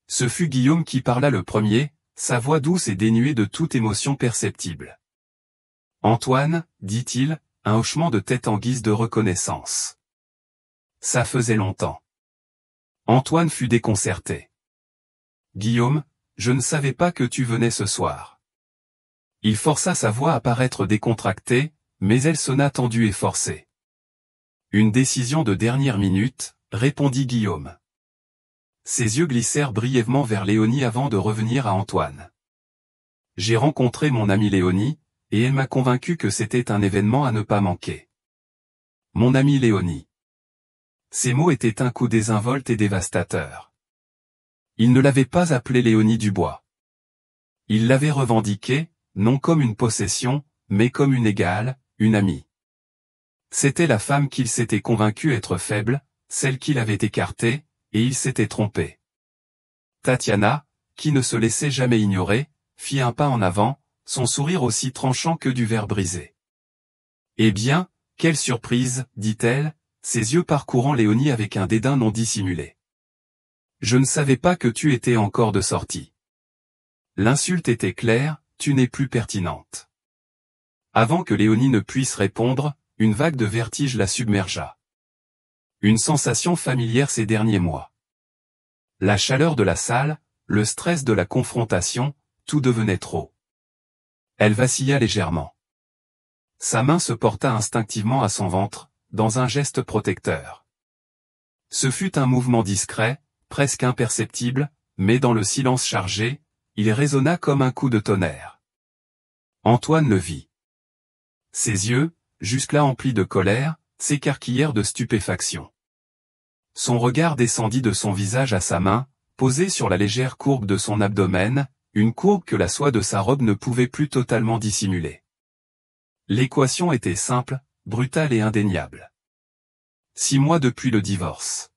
Ce fut Guillaume qui parla le premier, sa voix douce et dénuée de toute émotion perceptible. « Antoine, dit-il, un hochement de tête en guise de reconnaissance. Ça faisait longtemps. » Antoine fut déconcerté. « Guillaume, je ne savais pas que tu venais ce soir. » Il força sa voix à paraître décontractée, mais elle sonna tendue et forcée. « Une décision de dernière minute, » répondit Guillaume. Ses yeux glissèrent brièvement vers Léonie avant de revenir à Antoine. « J'ai rencontré mon amie Léonie, et elle m'a convaincu que c'était un événement à ne pas manquer. » Mon amie Léonie. Ces mots étaient un coup désinvolte et dévastateur. Il ne l'avait pas appelée Léonie Dubois. Il l'avait revendiquée, non comme une possession, mais comme une égale, une amie. C'était la femme qu'il s'était convaincu être faible, celle qu'il avait écartée, et il s'était trompé. Tatiana, qui ne se laissait jamais ignorer, fit un pas en avant, son sourire aussi tranchant que du verre brisé. « Eh bien, quelle surprise, dit-elle, ses yeux parcourant Léonie avec un dédain non dissimulé. « Je ne savais pas que tu étais encore de sortie. » L'insulte était claire, tu n'es plus pertinente. Avant que Léonie ne puisse répondre, une vague de vertige la submergea. Une sensation familière ces derniers mois. La chaleur de la salle, le stress de la confrontation, tout devenait trop. Elle vacilla légèrement. Sa main se porta instinctivement à son ventre, dans un geste protecteur. Ce fut un mouvement discret, presque imperceptible, mais dans le silence chargé, il résonna comme un coup de tonnerre. Antoine le vit. Ses yeux, jusque-là emplis de colère, s'écarquillèrent de stupéfaction. Son regard descendit de son visage à sa main, posée sur la légère courbe de son abdomen, une courbe que la soie de sa robe ne pouvait plus totalement dissimuler. L'équation était simple, brutale et indéniable. 6 mois depuis le divorce.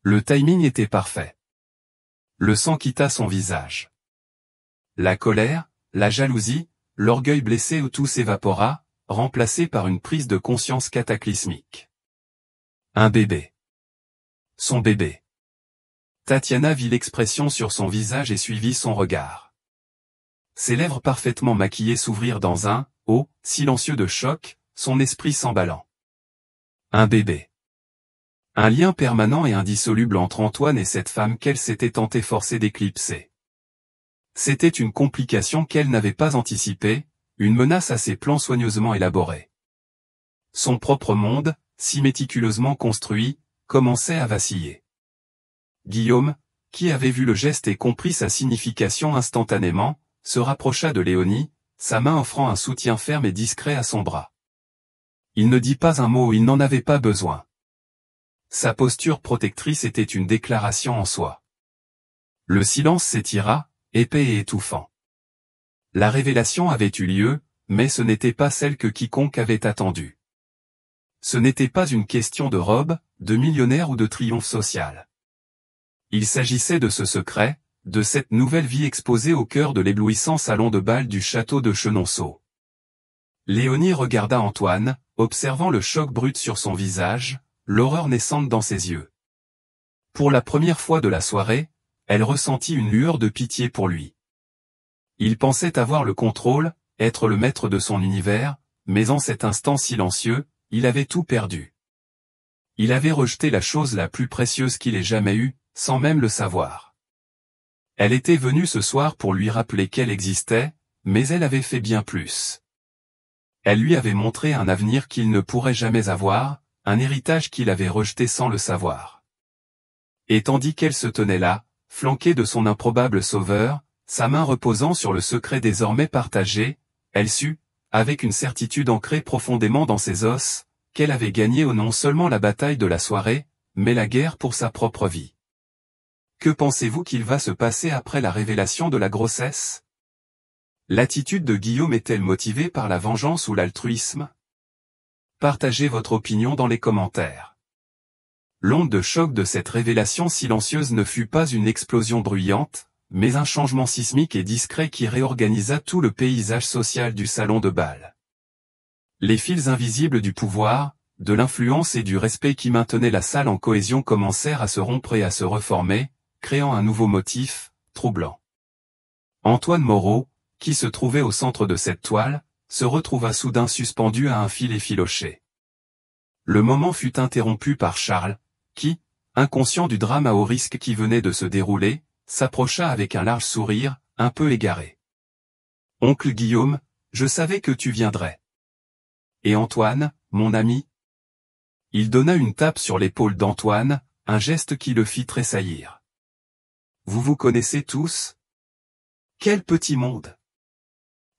Le timing était parfait. Le sang quitta son visage. La colère, la jalousie, l'orgueil blessé où tout s'évapora, remplacé par une prise de conscience cataclysmique. Un bébé. Son bébé. Tatiana vit l'expression sur son visage et suivit son regard. Ses lèvres parfaitement maquillées s'ouvrirent dans un « oh » silencieux de choc, son esprit s'emballant. Un bébé. Un lien permanent et indissoluble entre Antoine et cette femme qu'elle s'était tant efforcée d'éclipser. C'était une complication qu'elle n'avait pas anticipée, une menace à ses plans soigneusement élaborés. Son propre monde, si méticuleusement construit, commençait à vaciller. Guillaume, qui avait vu le geste et compris sa signification instantanément, se rapprocha de Léonie, sa main offrant un soutien ferme et discret à son bras. Il ne dit pas un mot, il n'en avait pas besoin. Sa posture protectrice était une déclaration en soi. Le silence s'étira, épais et étouffant. La révélation avait eu lieu, mais ce n'était pas celle que quiconque avait attendue. Ce n'était pas une question de robe, de millionnaire ou de triomphe social. Il s'agissait de ce secret, de cette nouvelle vie exposée au cœur de l'éblouissant salon de bal du château de Chenonceau. Léonie regarda Antoine, observant le choc brut sur son visage, l'horreur naissante dans ses yeux. Pour la première fois de la soirée, elle ressentit une lueur de pitié pour lui. Il pensait avoir le contrôle, être le maître de son univers, mais en cet instant silencieux, il avait tout perdu. Il avait rejeté la chose la plus précieuse qu'il ait jamais eue, sans même le savoir. Elle était venue ce soir pour lui rappeler qu'elle existait, mais elle avait fait bien plus. Elle lui avait montré un avenir qu'il ne pourrait jamais avoir, un héritage qu'il avait rejeté sans le savoir. Et tandis qu'elle se tenait là, flanquée de son improbable sauveur, sa main reposant sur le secret désormais partagé, elle sut, avec une certitude ancrée profondément dans ses os, qu'elle avait gagné non seulement la bataille de la soirée, mais la guerre pour sa propre vie. Que pensez-vous qu'il va se passer après la révélation de la grossesse? L'attitude de Guillaume est-elle motivée par la vengeance ou l'altruisme? Partagez votre opinion dans les commentaires. L'onde de choc de cette révélation silencieuse ne fut pas une explosion bruyante, mais un changement sismique et discret qui réorganisa tout le paysage social du salon de bal. Les fils invisibles du pouvoir, de l'influence et du respect qui maintenaient la salle en cohésion commencèrent à se rompre et à se reformer, créant un nouveau motif, troublant. Antoine Moreau, qui se trouvait au centre de cette toile, se retrouva soudain suspendu à un fil effiloché. Le moment fut interrompu par Charles, qui, inconscient du drame à haut risque qui venait de se dérouler, s'approcha avec un large sourire, un peu égaré. « Oncle Guillaume, je savais que tu viendrais. »« Et Antoine, mon ami ?» Il donna une tape sur l'épaule d'Antoine, un geste qui le fit tressaillir. « Vous vous connaissez tous ? Quel petit monde !»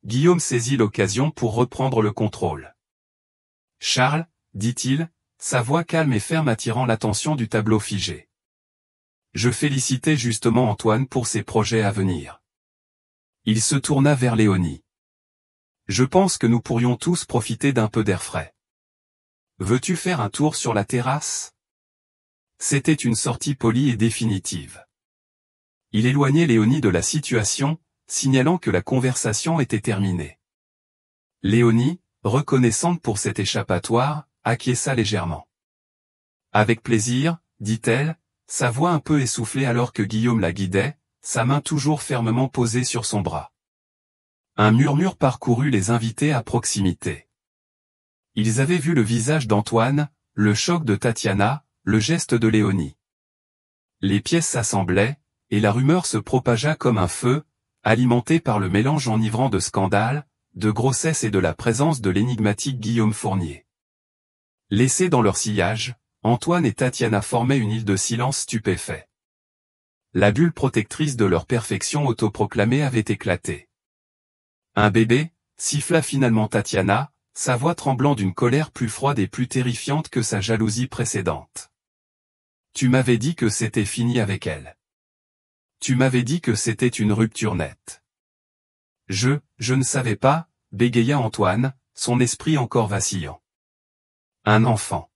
Guillaume saisit l'occasion pour reprendre le contrôle. « Charles, dit-il, sa voix calme et ferme attirant l'attention du tableau figé. Je félicitais justement Antoine pour ses projets à venir. » Il se tourna vers Léonie. « Je pense que nous pourrions tous profiter d'un peu d'air frais. Veux-tu faire un tour sur la terrasse ?» C'était une sortie polie et définitive. Il éloignait Léonie de la situation, signalant que la conversation était terminée. Léonie, reconnaissante pour cet échappatoire, acquiesça légèrement. « Avec plaisir, dit-elle, sa voix un peu essoufflée alors que Guillaume la guidait, sa main toujours fermement posée sur son bras. Un murmure parcourut les invités à proximité. Ils avaient vu le visage d'Antoine, le choc de Tatiana, le geste de Léonie. Les pièces s'assemblaient, et la rumeur se propagea comme un feu, alimenté par le mélange enivrant de scandale, de grossesse et de la présence de l'énigmatique Guillaume Fournier. Laissés dans leur sillage, Antoine et Tatiana formaient une île de silence stupéfait. La bulle protectrice de leur perfection autoproclamée avait éclaté. « Un bébé » siffla finalement Tatiana, sa voix tremblant d'une colère plus froide et plus terrifiante que sa jalousie précédente. « Tu m'avais dit que c'était fini avec elle. Tu m'avais dit que c'était une rupture nette. » Je ne savais pas, bégaya Antoine, son esprit encore vacillant. Un enfant.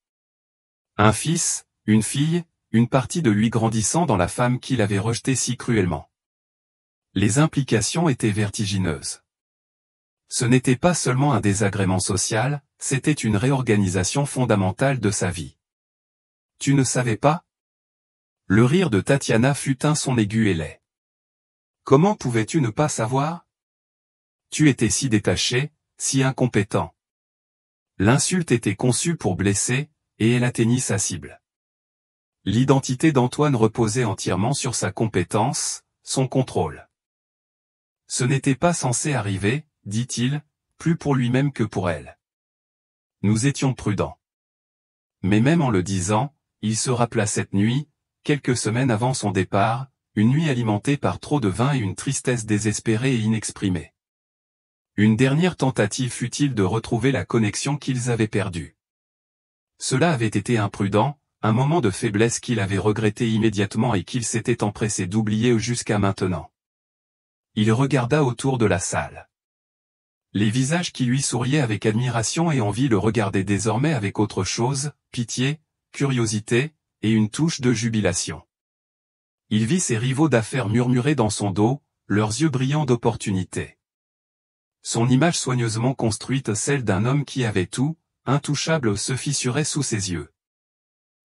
Un fils, une fille, une partie de lui grandissant dans la femme qu'il avait rejetée si cruellement. Les implications étaient vertigineuses. Ce n'était pas seulement un désagrément social, c'était une réorganisation fondamentale de sa vie. Tu ne savais pas? Le rire de Tatiana fut un son aigu et laid. Comment pouvais-tu ne pas savoir? Tu étais si détaché, si incompétent. L'insulte était conçue pour blesser, et elle atteignit sa cible. L'identité d'Antoine reposait entièrement sur sa compétence, son contrôle. Ce n'était pas censé arriver, dit-il, plus pour lui-même que pour elle. Nous étions prudents. Mais même en le disant, il se rappela cette nuit, quelques semaines avant son départ, une nuit alimentée par trop de vin et une tristesse désespérée et inexprimée. Une dernière tentative fut-il de retrouver la connexion qu'ils avaient perdue. Cela avait été imprudent, un moment de faiblesse qu'il avait regretté immédiatement et qu'il s'était empressé d'oublier jusqu'à maintenant. Il regarda autour de la salle. Les visages qui lui souriaient avec admiration et envie le regardaient désormais avec autre chose, pitié, curiosité, et une touche de jubilation. Il vit ses rivaux d'affaires murmurer dans son dos, leurs yeux brillants d'opportunité. Son image soigneusement construite, celle d'un homme qui avait tout, intouchable, se fissurait sous ses yeux.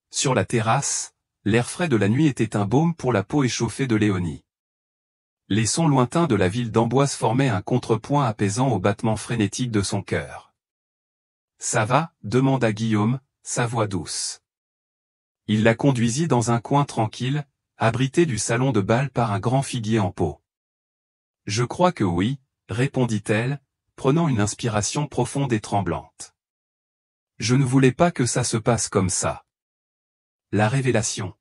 Sur la terrasse, l'air frais de la nuit était un baume pour la peau échauffée de Léonie. Les sons lointains de la ville d'Amboise formaient un contrepoint apaisant au battement frénétique de son cœur. « Ça va ?» demanda Guillaume, sa voix douce. Il la conduisit dans un coin tranquille, abrité du salon de bal par un grand figuier en pot. « Je crois que oui », répondit-elle, prenant une inspiration profonde et tremblante. « Je ne voulais pas que ça se passe comme ça. » La révélation.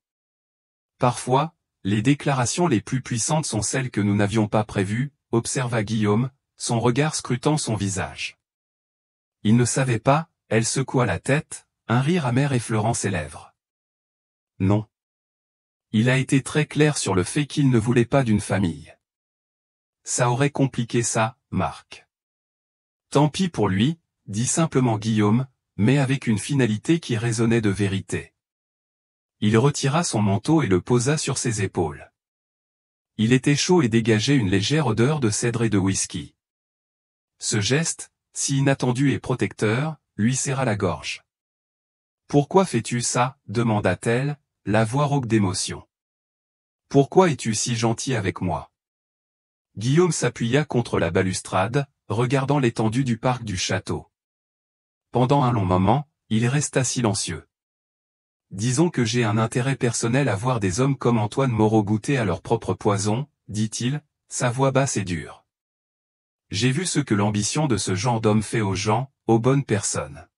Parfois, les déclarations les plus puissantes sont celles que nous n'avions pas prévues, observa Guillaume, son regard scrutant son visage. Il ne savait pas, elle secoua la tête, un rire amer effleurant ses lèvres. Non. Il a été très clair sur le fait qu'il ne voulait pas d'une famille. Ça aurait compliqué ça, Marc. Tant pis pour lui, dit simplement Guillaume, mais avec une finalité qui résonnait de vérité. Il retira son manteau et le posa sur ses épaules. Il était chaud et dégageait une légère odeur de cèdre et de whisky. Ce geste, si inattendu et protecteur, lui serra la gorge. « Pourquoi fais-tu ça ?» demanda-t-elle, la voix rauque d'émotion. « Pourquoi es-tu si gentil avec moi ?» Guillaume s'appuya contre la balustrade, regardant l'étendue du parc du château. Pendant un long moment, il resta silencieux. « Disons que j'ai un intérêt personnel à voir des hommes comme Antoine Moreau goûter à leur propre poison, » dit-il, sa voix basse et dure. « J'ai vu ce que l'ambition de ce genre d'homme fait aux gens, aux bonnes personnes.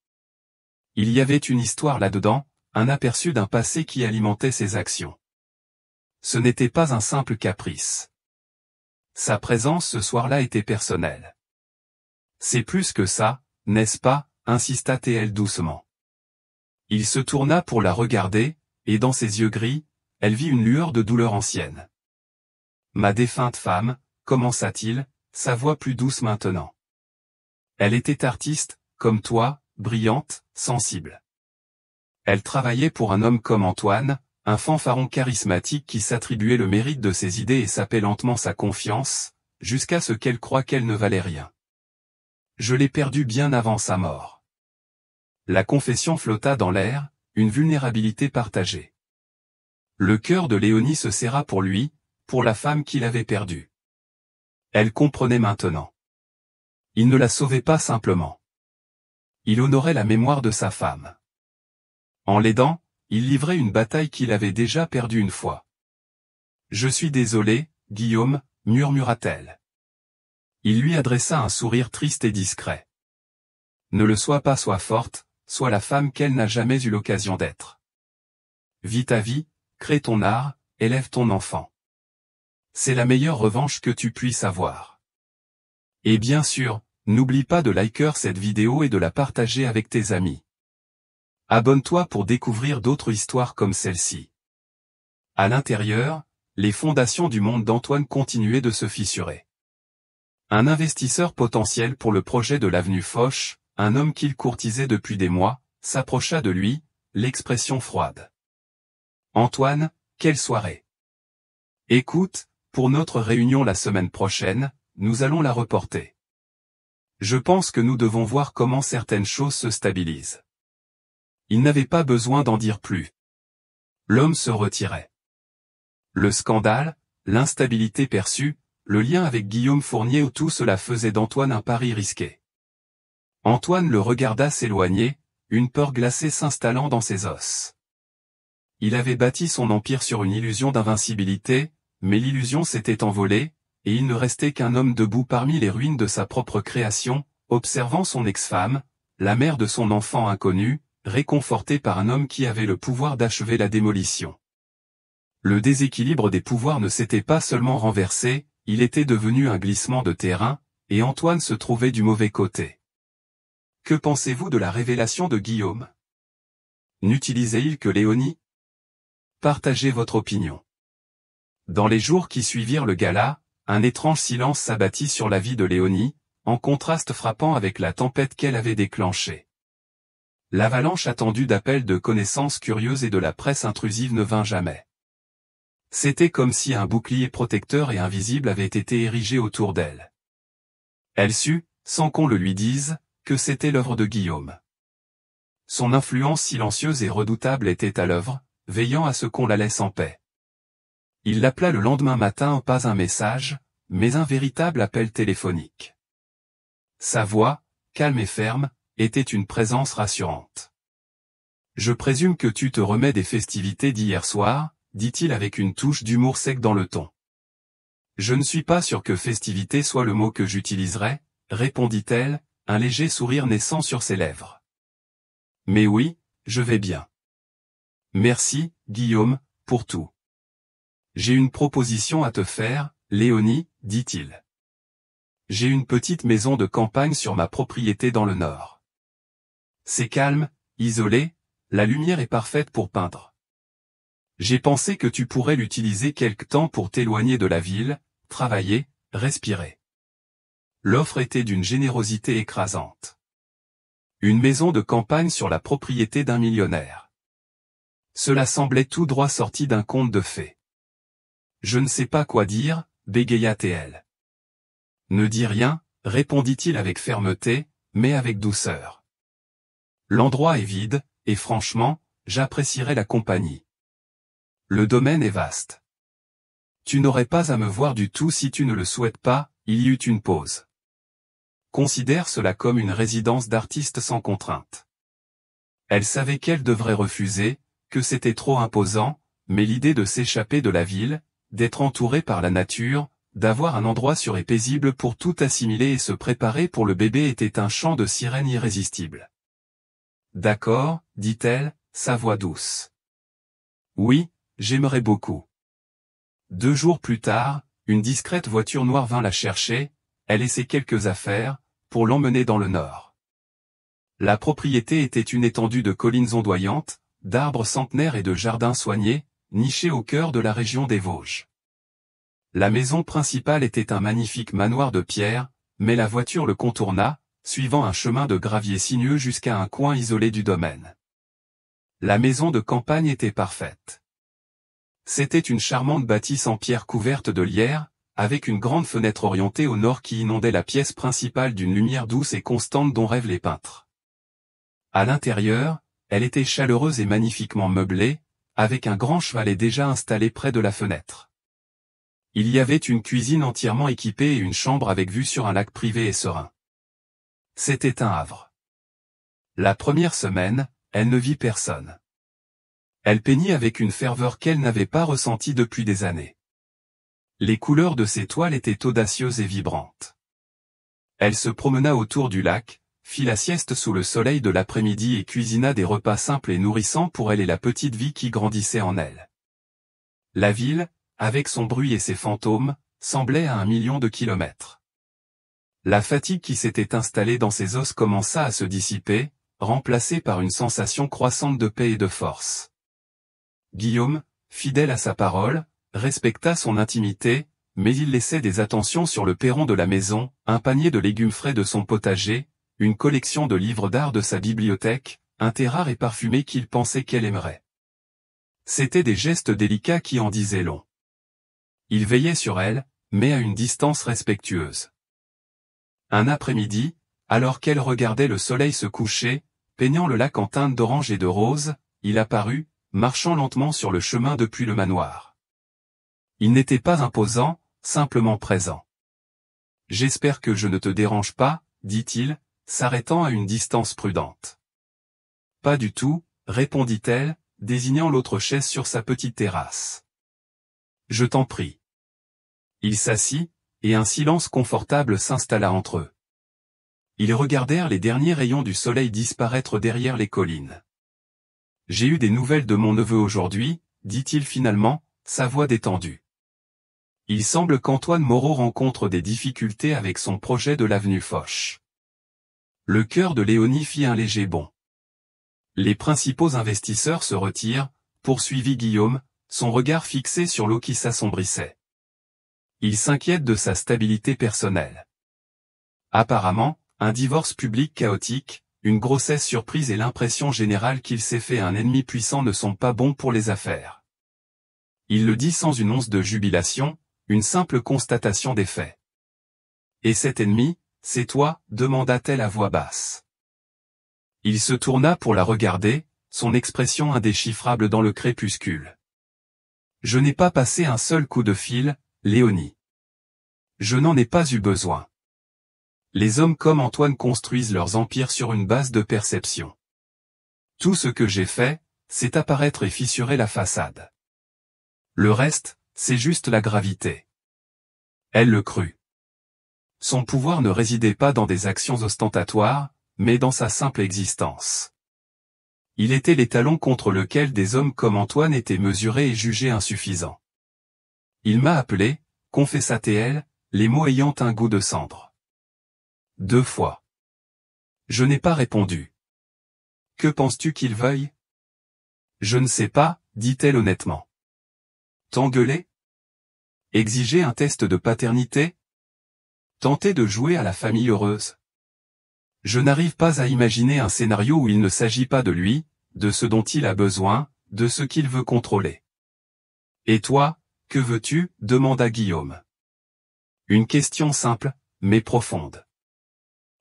Il y avait une histoire là-dedans, un aperçu d'un passé qui alimentait ses actions. Ce n'était pas un simple caprice. Sa présence ce soir-là était personnelle. C'est plus que ça, n'est-ce pas, insista-t-elle doucement. Il se tourna pour la regarder, et dans ses yeux gris, elle vit une lueur de douleur ancienne. Ma défunte femme, commença-t-il, sa voix plus douce maintenant. Elle était artiste, comme toi, brillante, sensible. Elle travaillait pour un homme comme Antoine, un fanfaron charismatique qui s'attribuait le mérite de ses idées et sapait lentement sa confiance, jusqu'à ce qu'elle croie qu'elle ne valait rien. Je l'ai perdue bien avant sa mort. La confession flotta dans l'air, une vulnérabilité partagée. Le cœur de Léonie se serra pour lui, pour la femme qu'il avait perdue. Elle comprenait maintenant. Il ne la sauvait pas simplement. Il honorait la mémoire de sa femme. En l'aidant, il livrait une bataille qu'il avait déjà perdue une fois. « Je suis désolé, Guillaume, » murmura-t-elle. Il lui adressa un sourire triste et discret. « Ne le sois pas, sois forte, sois la femme qu'elle n'a jamais eu l'occasion d'être. Vis ta vie, crée ton art, élève ton enfant. C'est la meilleure revanche que tu puisses avoir. Et bien sûr, n'oublie pas de liker cette vidéo et de la partager avec tes amis. Abonne-toi pour découvrir d'autres histoires comme celle-ci. » À l'intérieur, les fondations du monde d'Antoine continuaient de se fissurer. Un investisseur potentiel pour le projet de l'avenue Foch, un homme qu'il courtisait depuis des mois, s'approcha de lui, l'expression froide. « Antoine, quelle soirée !»« Écoute, pour notre réunion la semaine prochaine, nous allons la reporter. Je pense que nous devons voir comment certaines choses se stabilisent. » Il n'avait pas besoin d'en dire plus. L'homme se retirait. Le scandale, l'instabilité perçue, le lien avec Guillaume Fournier, tout cela faisait d'Antoine un pari risqué. Antoine le regarda s'éloigner, une peur glacée s'installant dans ses os. Il avait bâti son empire sur une illusion d'invincibilité, mais l'illusion s'était envolée, et il ne restait qu'un homme debout parmi les ruines de sa propre création, observant son ex-femme, la mère de son enfant inconnu, réconforté par un homme qui avait le pouvoir d'achever la démolition. Le déséquilibre des pouvoirs ne s'était pas seulement renversé, il était devenu un glissement de terrain, et Antoine se trouvait du mauvais côté. Que pensez-vous de la révélation de Guillaume? N'utilisait-il que Léonie? Partagez votre opinion. Dans les jours qui suivirent le gala, un étrange silence s'abattit sur la vie de Léonie, en contraste frappant avec la tempête qu'elle avait déclenchée. L'avalanche attendue d'appels de connaissances curieuses et de la presse intrusive ne vint jamais. C'était comme si un bouclier protecteur et invisible avait été érigé autour d'elle. Elle sut, sans qu'on le lui dise, que c'était l'œuvre de Guillaume. Son influence silencieuse et redoutable était à l'œuvre, veillant à ce qu'on la laisse en paix. Il l'appela le lendemain matin, pas un message, mais un véritable appel téléphonique. Sa voix, calme et ferme, était une présence rassurante. « Je présume que tu te remets des festivités d'hier soir », dit-il avec une touche d'humour sec dans le ton. « Je ne suis pas sûr que festivité soit le mot que j'utiliserais, répondit-elle, un léger sourire naissant sur ses lèvres. Mais oui, je vais bien. Merci, Guillaume, pour tout. J'ai une proposition à te faire, Léonie, dit-il. J'ai une petite maison de campagne sur ma propriété dans le nord. C'est calme, isolé, la lumière est parfaite pour peindre. J'ai pensé que tu pourrais l'utiliser quelque temps pour t'éloigner de la ville, travailler, respirer. L'offre était d'une générosité écrasante. Une maison de campagne sur la propriété d'un millionnaire. Cela semblait tout droit sorti d'un conte de fées. Je ne sais pas quoi dire, bégaya-t-elle. Ne dis rien, répondit-il avec fermeté, mais avec douceur. L'endroit est vide, et franchement, j'apprécierais la compagnie. Le domaine est vaste. Tu n'aurais pas à me voir du tout si tu ne le souhaites pas, il y eut une pause. Considère cela comme une résidence d'artiste sans contrainte. Elle savait qu'elle devrait refuser, que c'était trop imposant, mais l'idée de s'échapper de la ville, d'être entourée par la nature, d'avoir un endroit sûr et paisible pour tout assimiler et se préparer pour le bébé était un chant de sirène irrésistible. D'accord, dit-elle, sa voix douce. Oui, j'aimerais beaucoup. 2 jours plus tard, une discrète voiture noire vint la chercher, elle et ses quelques affaires, pour l'emmener dans le nord. La propriété était une étendue de collines ondoyantes, d'arbres centenaires et de jardins soignés, nichés au cœur de la région des Vosges. La maison principale était un magnifique manoir de pierre, mais la voiture le contourna, suivant un chemin de gravier sinueux jusqu'à un coin isolé du domaine. La maison de campagne était parfaite. C'était une charmante bâtisse en pierre couverte de lierre, avec une grande fenêtre orientée au nord qui inondait la pièce principale d'une lumière douce et constante dont rêvent les peintres. À l'intérieur, elle était chaleureuse et magnifiquement meublée, avec un grand chevalet déjà installé près de la fenêtre. Il y avait une cuisine entièrement équipée et une chambre avec vue sur un lac privé et serein. C'était un havre. La première semaine, elle ne vit personne. Elle peignit avec une ferveur qu'elle n'avait pas ressentie depuis des années. Les couleurs de ses toiles étaient audacieuses et vibrantes. Elle se promena autour du lac, fit la sieste sous le soleil de l'après-midi et cuisina des repas simples et nourrissants pour elle et la petite vie qui grandissait en elle. La ville, avec son bruit et ses fantômes, semblait à 1 million de kilomètres. La fatigue qui s'était installée dans ses os commença à se dissiper, remplacée par une sensation croissante de paix et de force. Guillaume, fidèle à sa parole, respecta son intimité, mais il laissait des attentions sur le perron de la maison, un panier de légumes frais de son potager, une collection de livres d'art de sa bibliothèque, un thé rare et parfumé qu'il pensait qu'elle aimerait. C'étaient des gestes délicats qui en disaient long. Il veillait sur elle, mais à une distance respectueuse. Un après-midi, alors qu'elle regardait le soleil se coucher, peignant le lac en teintes d'orange et de rose, il apparut, marchant lentement sur le chemin depuis le manoir. Il n'était pas imposant, simplement présent. « J'espère que je ne te dérange pas, » dit-il, s'arrêtant à une distance prudente. « Pas du tout, » répondit-elle, désignant l'autre chaise sur sa petite terrasse. « Je t'en prie. » Il s'assit, et un silence confortable s'installa entre eux. Ils regardèrent les derniers rayons du soleil disparaître derrière les collines. « J'ai eu des nouvelles de mon neveu aujourd'hui, dit-il finalement, sa voix détendue. Il semble qu'Antoine Moreau rencontre des difficultés avec son projet de l'avenue Foch. Le cœur de Léonie fit un léger bond. Les principaux investisseurs se retirent, poursuivit Guillaume, son regard fixé sur l'eau qui s'assombrissait. Il s'inquiète de sa stabilité personnelle. Apparemment, un divorce public chaotique, une grossesse surprise et l'impression générale qu'il s'est fait un ennemi puissant ne sont pas bons pour les affaires. Il le dit sans une once de jubilation, une simple constatation des faits. Et cet ennemi, c'est toi, demanda-t-elle à voix basse. Il se tourna pour la regarder, son expression indéchiffrable dans le crépuscule. Je n'ai pas passé un seul coup de fil, Léonie. Je n'en ai pas eu besoin. Les hommes comme Antoine construisent leurs empires sur une base de perception. Tout ce que j'ai fait, c'est apparaître et fissurer la façade. Le reste, c'est juste la gravité. Elle le crut. Son pouvoir ne résidait pas dans des actions ostentatoires, mais dans sa simple existence. Il était l'étalon contre lequel des hommes comme Antoine étaient mesurés et jugés insuffisants. Il m'a appelé, confessa-t-elle, les mots ayant un goût de cendre. 2 fois. Je n'ai pas répondu. Que penses-tu qu'il veuille? Je ne sais pas, dit-elle honnêtement. T'engueuler? Exiger un test de paternité? Tenter de jouer à la famille heureuse? Je n'arrive pas à imaginer un scénario où il ne s'agit pas de lui, de ce dont il a besoin, de ce qu'il veut contrôler. Et toi, que veux-tu? Demanda Guillaume. Une question simple, mais profonde.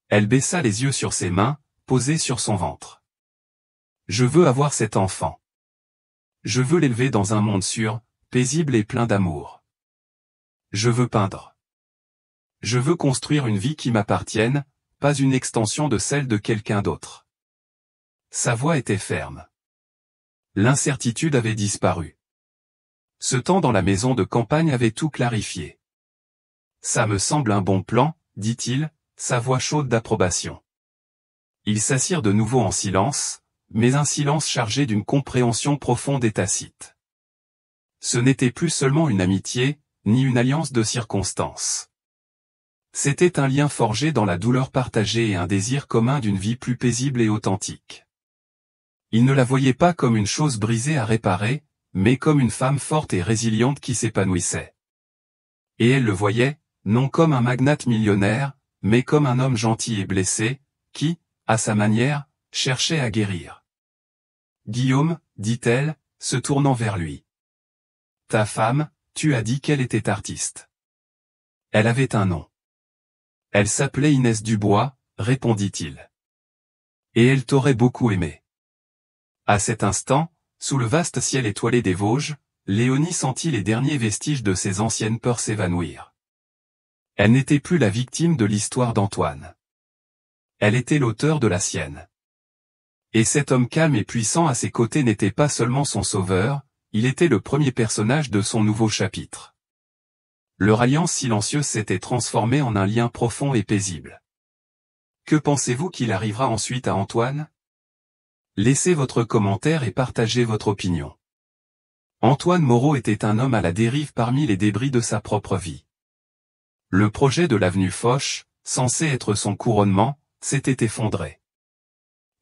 Elle baissa les yeux sur ses mains, posées sur son ventre. Je veux avoir cet enfant. Je veux l'élever dans un monde sûr, paisible et plein d'amour. Je veux peindre. Je veux construire une vie qui m'appartienne, pas une extension de celle de quelqu'un d'autre. Sa voix était ferme. L'incertitude avait disparu. Ce temps dans la maison de campagne avait tout clarifié. Ça me semble un bon plan, dit-il, sa voix chaude d'approbation. Ils s'assirent de nouveau en silence, mais un silence chargé d'une compréhension profonde et tacite. Ce n'était plus seulement une amitié, ni une alliance de circonstances. C'était un lien forgé dans la douleur partagée et un désir commun d'une vie plus paisible et authentique. Il ne la voyait pas comme une chose brisée à réparer, mais comme une femme forte et résiliente qui s'épanouissait. Et elle le voyait, non comme un magnate millionnaire, mais comme un homme gentil et blessé, qui, à sa manière, cherchait à guérir. Guillaume, dit-elle, se tournant vers lui. Ta femme, tu as dit qu'elle était artiste. Elle avait un nom. Elle s'appelait Inès Dubois, répondit-il. Et elle t'aurait beaucoup aimé. À cet instant, sous le vaste ciel étoilé des Vosges, Léonie sentit les derniers vestiges de ses anciennes peurs s'évanouir. Elle n'était plus la victime de l'histoire d'Antoine. Elle était l'auteur de la sienne. Et cet homme calme et puissant à ses côtés n'était pas seulement son sauveur, il était le premier personnage de son nouveau chapitre. Leur alliance silencieuse s'était transformée en un lien profond et paisible. Que pensez-vous qu'il arrivera ensuite à Antoine? Laissez votre commentaire et partagez votre opinion. Antoine Moreau était un homme à la dérive parmi les débris de sa propre vie. Le projet de l'avenue Foch, censé être son couronnement, s'était effondré.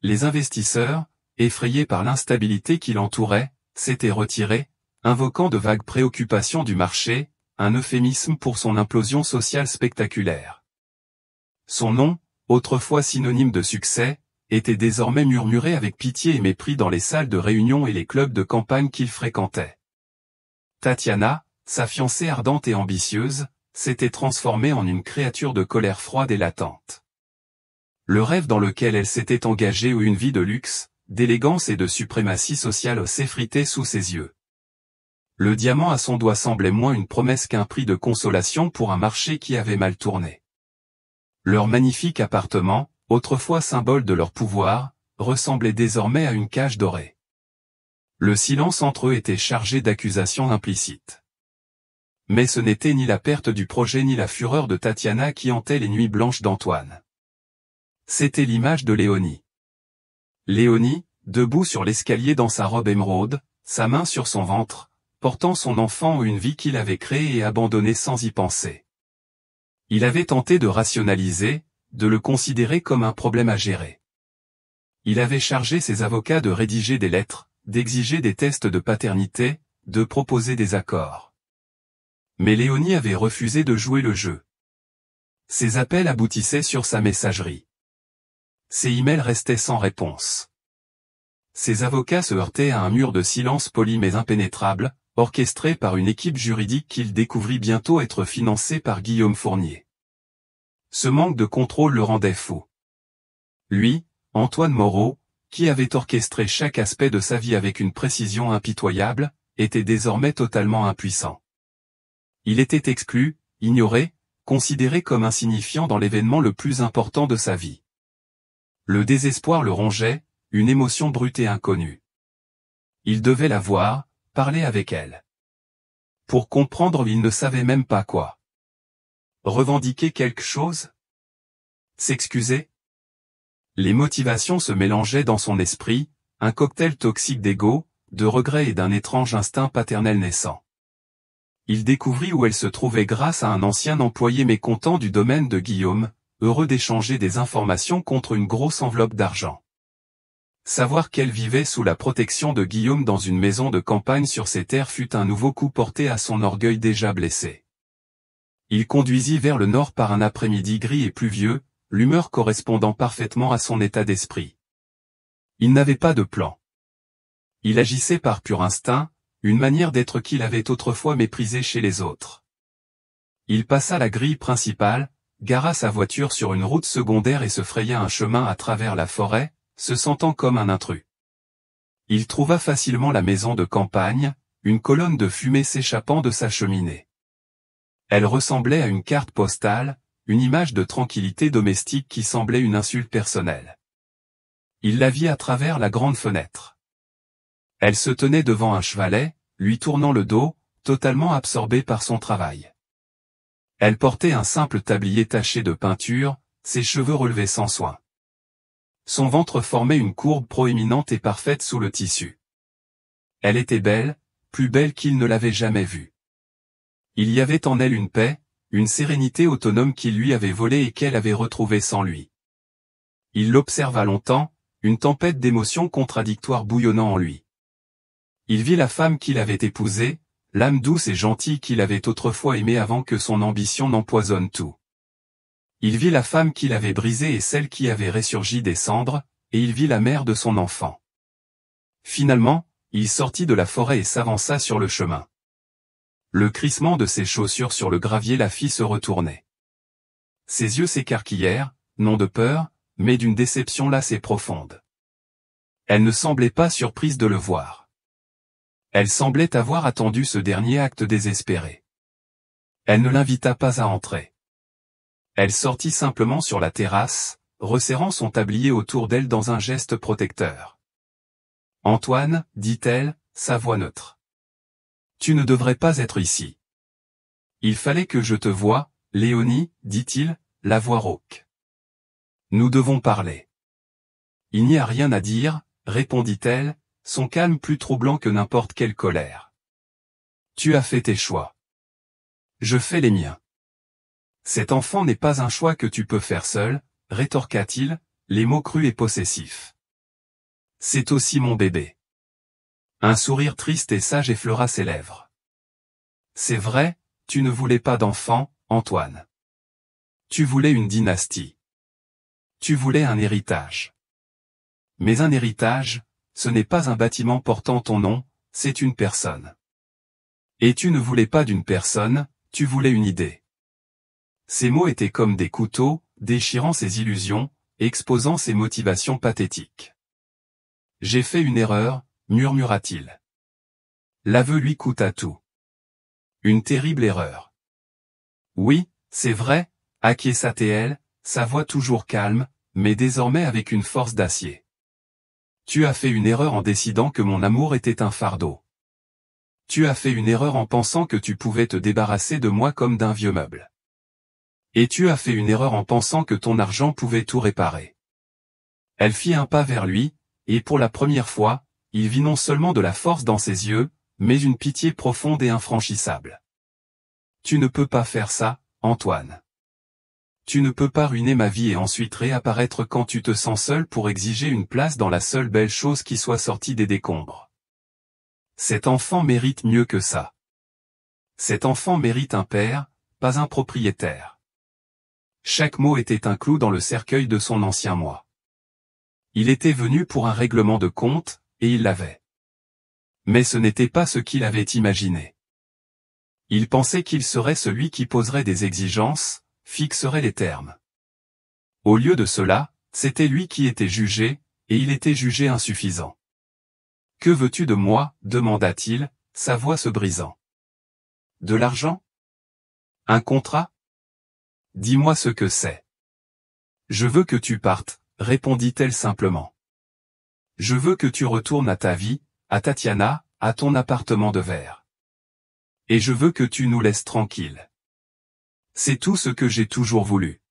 Les investisseurs, effrayés par l'instabilité qui l'entourait, s'étaient retirés, invoquant de vagues préoccupations du marché, un euphémisme pour son implosion sociale spectaculaire. Son nom, autrefois synonyme de succès, était désormais murmuré avec pitié et mépris dans les salles de réunion et les clubs de campagne qu'il fréquentait. Tatiana, sa fiancée ardente et ambitieuse, s'était transformée en une créature de colère froide et latente. Le rêve dans lequel elle s'était engagée ou une vie de luxe, d'élégance et de suprématie sociale s'effritait sous ses yeux. Le diamant à son doigt semblait moins une promesse qu'un prix de consolation pour un marché qui avait mal tourné. Leur magnifique appartement, autrefois symbole de leur pouvoir, ressemblait désormais à une cage dorée. Le silence entre eux était chargé d'accusations implicites. Mais ce n'était ni la perte du projet ni la fureur de Tatiana qui hantait les nuits blanches d'Antoine. C'était l'image de Léonie. Léonie, debout sur l'escalier dans sa robe émeraude, sa main sur son ventre, portant son enfant ou une vie qu'il avait créée et abandonnée sans y penser. Il avait tenté de rationaliser, de le considérer comme un problème à gérer. Il avait chargé ses avocats de rédiger des lettres, d'exiger des tests de paternité, de proposer des accords. Mais Léonie avait refusé de jouer le jeu. Ses appels aboutissaient sur sa messagerie. Ses emails restaient sans réponse. Ses avocats se heurtaient à un mur de silence poli mais impénétrable, orchestré par une équipe juridique qu'il découvrit bientôt être financée par Guillaume Fournier. Ce manque de contrôle le rendait fou. Lui, Antoine Moreau, qui avait orchestré chaque aspect de sa vie avec une précision impitoyable, était désormais totalement impuissant. Il était exclu, ignoré, considéré comme insignifiant dans l'événement le plus important de sa vie. Le désespoir le rongeait, une émotion brute et inconnue. Il devait la voir, parler avec elle. Pour comprendre, il ne savait même pas quoi. Revendiquer quelque chose? S'excuser? Les motivations se mélangeaient dans son esprit, un cocktail toxique d'ego, de regrets et d'un étrange instinct paternel naissant. Il découvrit où elle se trouvait grâce à un ancien employé mécontent du domaine de Guillaume, heureux d'échanger des informations contre une grosse enveloppe d'argent. Savoir qu'elle vivait sous la protection de Guillaume dans une maison de campagne sur ses terres fut un nouveau coup porté à son orgueil déjà blessé. Il conduisit vers le nord par un après-midi gris et pluvieux, l'humeur correspondant parfaitement à son état d'esprit. Il n'avait pas de plan. Il agissait par pur instinct, une manière d'être qu'il avait autrefois méprisée chez les autres. Il passa la grille principale, gara sa voiture sur une route secondaire et se fraya un chemin à travers la forêt, se sentant comme un intrus. Il trouva facilement la maison de campagne, une colonne de fumée s'échappant de sa cheminée. Elle ressemblait à une carte postale, une image de tranquillité domestique qui semblait une insulte personnelle. Il la vit à travers la grande fenêtre. Elle se tenait devant un chevalet, lui tournant le dos, totalement absorbée par son travail. Elle portait un simple tablier taché de peinture, ses cheveux relevés sans soin. Son ventre formait une courbe proéminente et parfaite sous le tissu. Elle était belle, plus belle qu'il ne l'avait jamais vue. Il y avait en elle une paix, une sérénité autonome qui lui avait volé et qu'elle avait retrouvée sans lui. Il l'observa longtemps, une tempête d'émotions contradictoires bouillonnant en lui. Il vit la femme qu'il avait épousée, l'âme douce et gentille qu'il avait autrefois aimée avant que son ambition n'empoisonne tout. Il vit la femme qu'il avait brisée et celle qui avait ressurgi des cendres, et il vit la mère de son enfant. Finalement, il sortit de la forêt et s'avança sur le chemin. Le crissement de ses chaussures sur le gravier la fit se retourner. Ses yeux s'écarquillèrent, non de peur, mais d'une déception lasse et profonde. Elle ne semblait pas surprise de le voir. Elle semblait avoir attendu ce dernier acte désespéré. Elle ne l'invita pas à entrer. Elle sortit simplement sur la terrasse, resserrant son tablier autour d'elle dans un geste protecteur. « Antoine, dit-elle, sa voix neutre. Tu ne devrais pas être ici. Il fallait que je te voie, Léonie, dit-il, la voix rauque. Nous devons parler. Il n'y a rien à dire, répondit-elle, son calme plus troublant que n'importe quelle colère. Tu as fait tes choix. Je fais les miens. Cet enfant n'est pas un choix que tu peux faire seul, rétorqua-t-il, les mots crus et possessifs. C'est aussi mon bébé. Un sourire triste et sage effleura ses lèvres. C'est vrai, tu ne voulais pas d'enfant, Antoine. Tu voulais une dynastie. Tu voulais un héritage. Mais un héritage, ce n'est pas un bâtiment portant ton nom, c'est une personne. Et tu ne voulais pas d'une personne, tu voulais une idée. Ces mots étaient comme des couteaux, déchirant ses illusions, exposant ses motivations pathétiques. J'ai fait une erreur, murmura-t-il. L'aveu lui coûta tout. Une terrible erreur. Oui, c'est vrai, acquiesça-t-elle, sa voix toujours calme, mais désormais avec une force d'acier. Tu as fait une erreur en décidant que mon amour était un fardeau. Tu as fait une erreur en pensant que tu pouvais te débarrasser de moi comme d'un vieux meuble. Et tu as fait une erreur en pensant que ton argent pouvait tout réparer. Elle fit un pas vers lui, et pour la première fois, il vit non seulement de la force dans ses yeux, mais une pitié profonde et infranchissable. Tu ne peux pas faire ça, Antoine. Tu ne peux pas ruiner ma vie et ensuite réapparaître quand tu te sens seul pour exiger une place dans la seule belle chose qui soit sortie des décombres. Cet enfant mérite mieux que ça. Cet enfant mérite un père, pas un propriétaire. Chaque mot était un clou dans le cercueil de son ancien moi. Il était venu pour un règlement de compte, et il l'avait. Mais ce n'était pas ce qu'il avait imaginé. Il pensait qu'il serait celui qui poserait des exigences, fixerait les termes. Au lieu de cela, c'était lui qui était jugé, et il était jugé insuffisant. « Que veux-tu de moi ?» demanda-t-il, sa voix se brisant. « De l'argent ? Un contrat ? Dis-moi ce que c'est. »« Je veux que tu partes, » répondit-elle simplement. « Je veux que tu retournes à ta vie, à Tatiana, à ton appartement de verre. Et je veux que tu nous laisses tranquilles. C'est tout ce que j'ai toujours voulu. »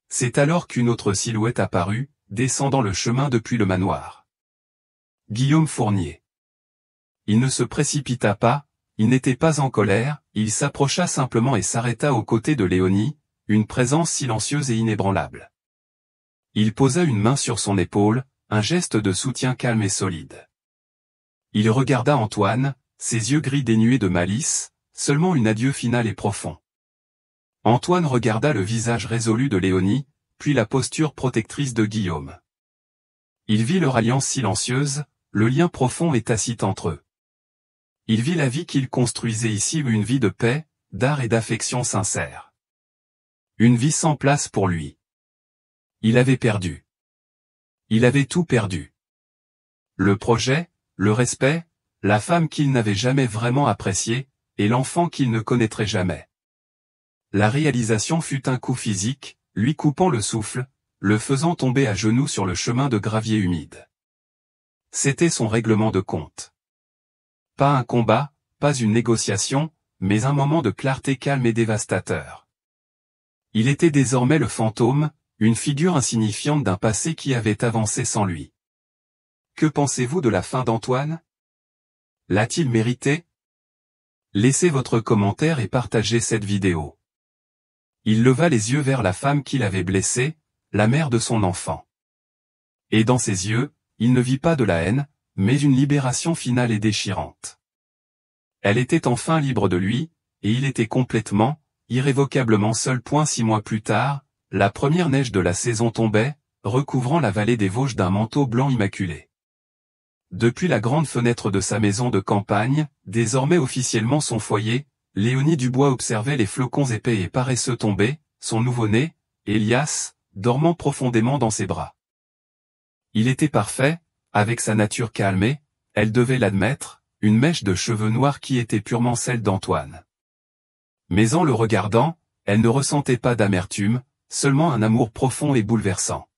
C'est alors qu'une autre silhouette apparut, descendant le chemin depuis le manoir. Guillaume Fournier. Il ne se précipita pas, il n'était pas en colère, il s'approcha simplement et s'arrêta aux côtés de Léonie, une présence silencieuse et inébranlable. Il posa une main sur son épaule, un geste de soutien calme et solide. Il regarda Antoine, ses yeux gris dénués de malice, seulement un adieu final et profond. Antoine regarda le visage résolu de Léonie, puis la posture protectrice de Guillaume. Il vit leur alliance silencieuse, le lien profond et tacite entre eux. Il vit la vie qu'ils construisaient ici, une vie de paix, d'art et d'affection sincère. Une vie sans place pour lui. Il avait perdu. Il avait tout perdu. Le projet, le respect, la femme qu'il n'avait jamais vraiment appréciée, et l'enfant qu'il ne connaîtrait jamais. La réalisation fut un coup physique, lui coupant le souffle, le faisant tomber à genoux sur le chemin de gravier humide. C'était son règlement de compte. Pas un combat, pas une négociation, mais un moment de clarté calme et dévastateur. Il était désormais le fantôme, une figure insignifiante d'un passé qui avait avancé sans lui. Que pensez-vous de la fin d'Antoine? L'a-t-il mérité? Laissez votre commentaire et partagez cette vidéo. Il leva les yeux vers la femme qu'il avait blessée, la mère de son enfant. Et dans ses yeux, il ne vit pas de la haine, mais une libération finale et déchirante. Elle était enfin libre de lui, et il était complètement, irrévocablement seul. 6 mois plus tard, la première neige de la saison tombait, recouvrant la vallée des Vosges d'un manteau blanc immaculé. Depuis la grande fenêtre de sa maison de campagne, désormais officiellement son foyer, Léonie Dubois observait les flocons épais et paresseux tomber, son nouveau-né, Elias, dormant profondément dans ses bras. Il était parfait, avec sa nature calmée, elle devait l'admettre, une mèche de cheveux noirs qui était purement celle d'Antoine. Mais en le regardant, elle ne ressentait pas d'amertume, seulement un amour profond et bouleversant.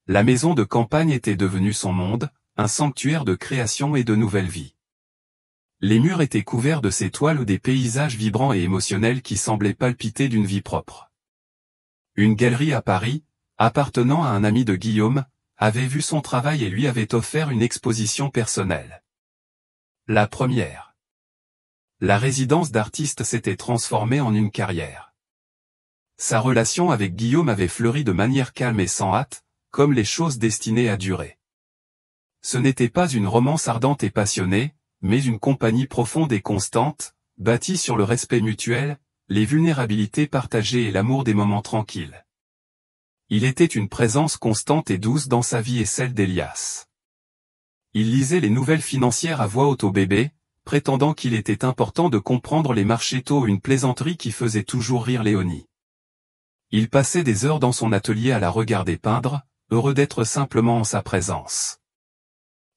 La maison de campagne était devenue son monde, un sanctuaire de création et de nouvelle vie. Les murs étaient couverts de ces toiles ou des paysages vibrants et émotionnels qui semblaient palpiter d'une vie propre. Une galerie à Paris, appartenant à un ami de Guillaume, avait vu son travail et lui avait offert une exposition personnelle. La première. La résidence d'artiste s'était transformée en une carrière. Sa relation avec Guillaume avait fleuri de manière calme et sans hâte, comme les choses destinées à durer. Ce n'était pas une romance ardente et passionnée, mais une compagnie profonde et constante, bâtie sur le respect mutuel, les vulnérabilités partagées et l'amour des moments tranquilles. Il était une présence constante et douce dans sa vie et celle d'Elias. Il lisait les nouvelles financières à voix haute au bébé, prétendant qu'il était important de comprendre les marchés tôt, une plaisanterie qui faisait toujours rire Léonie. Il passait des heures dans son atelier à la regarder peindre, heureux d'être simplement en sa présence.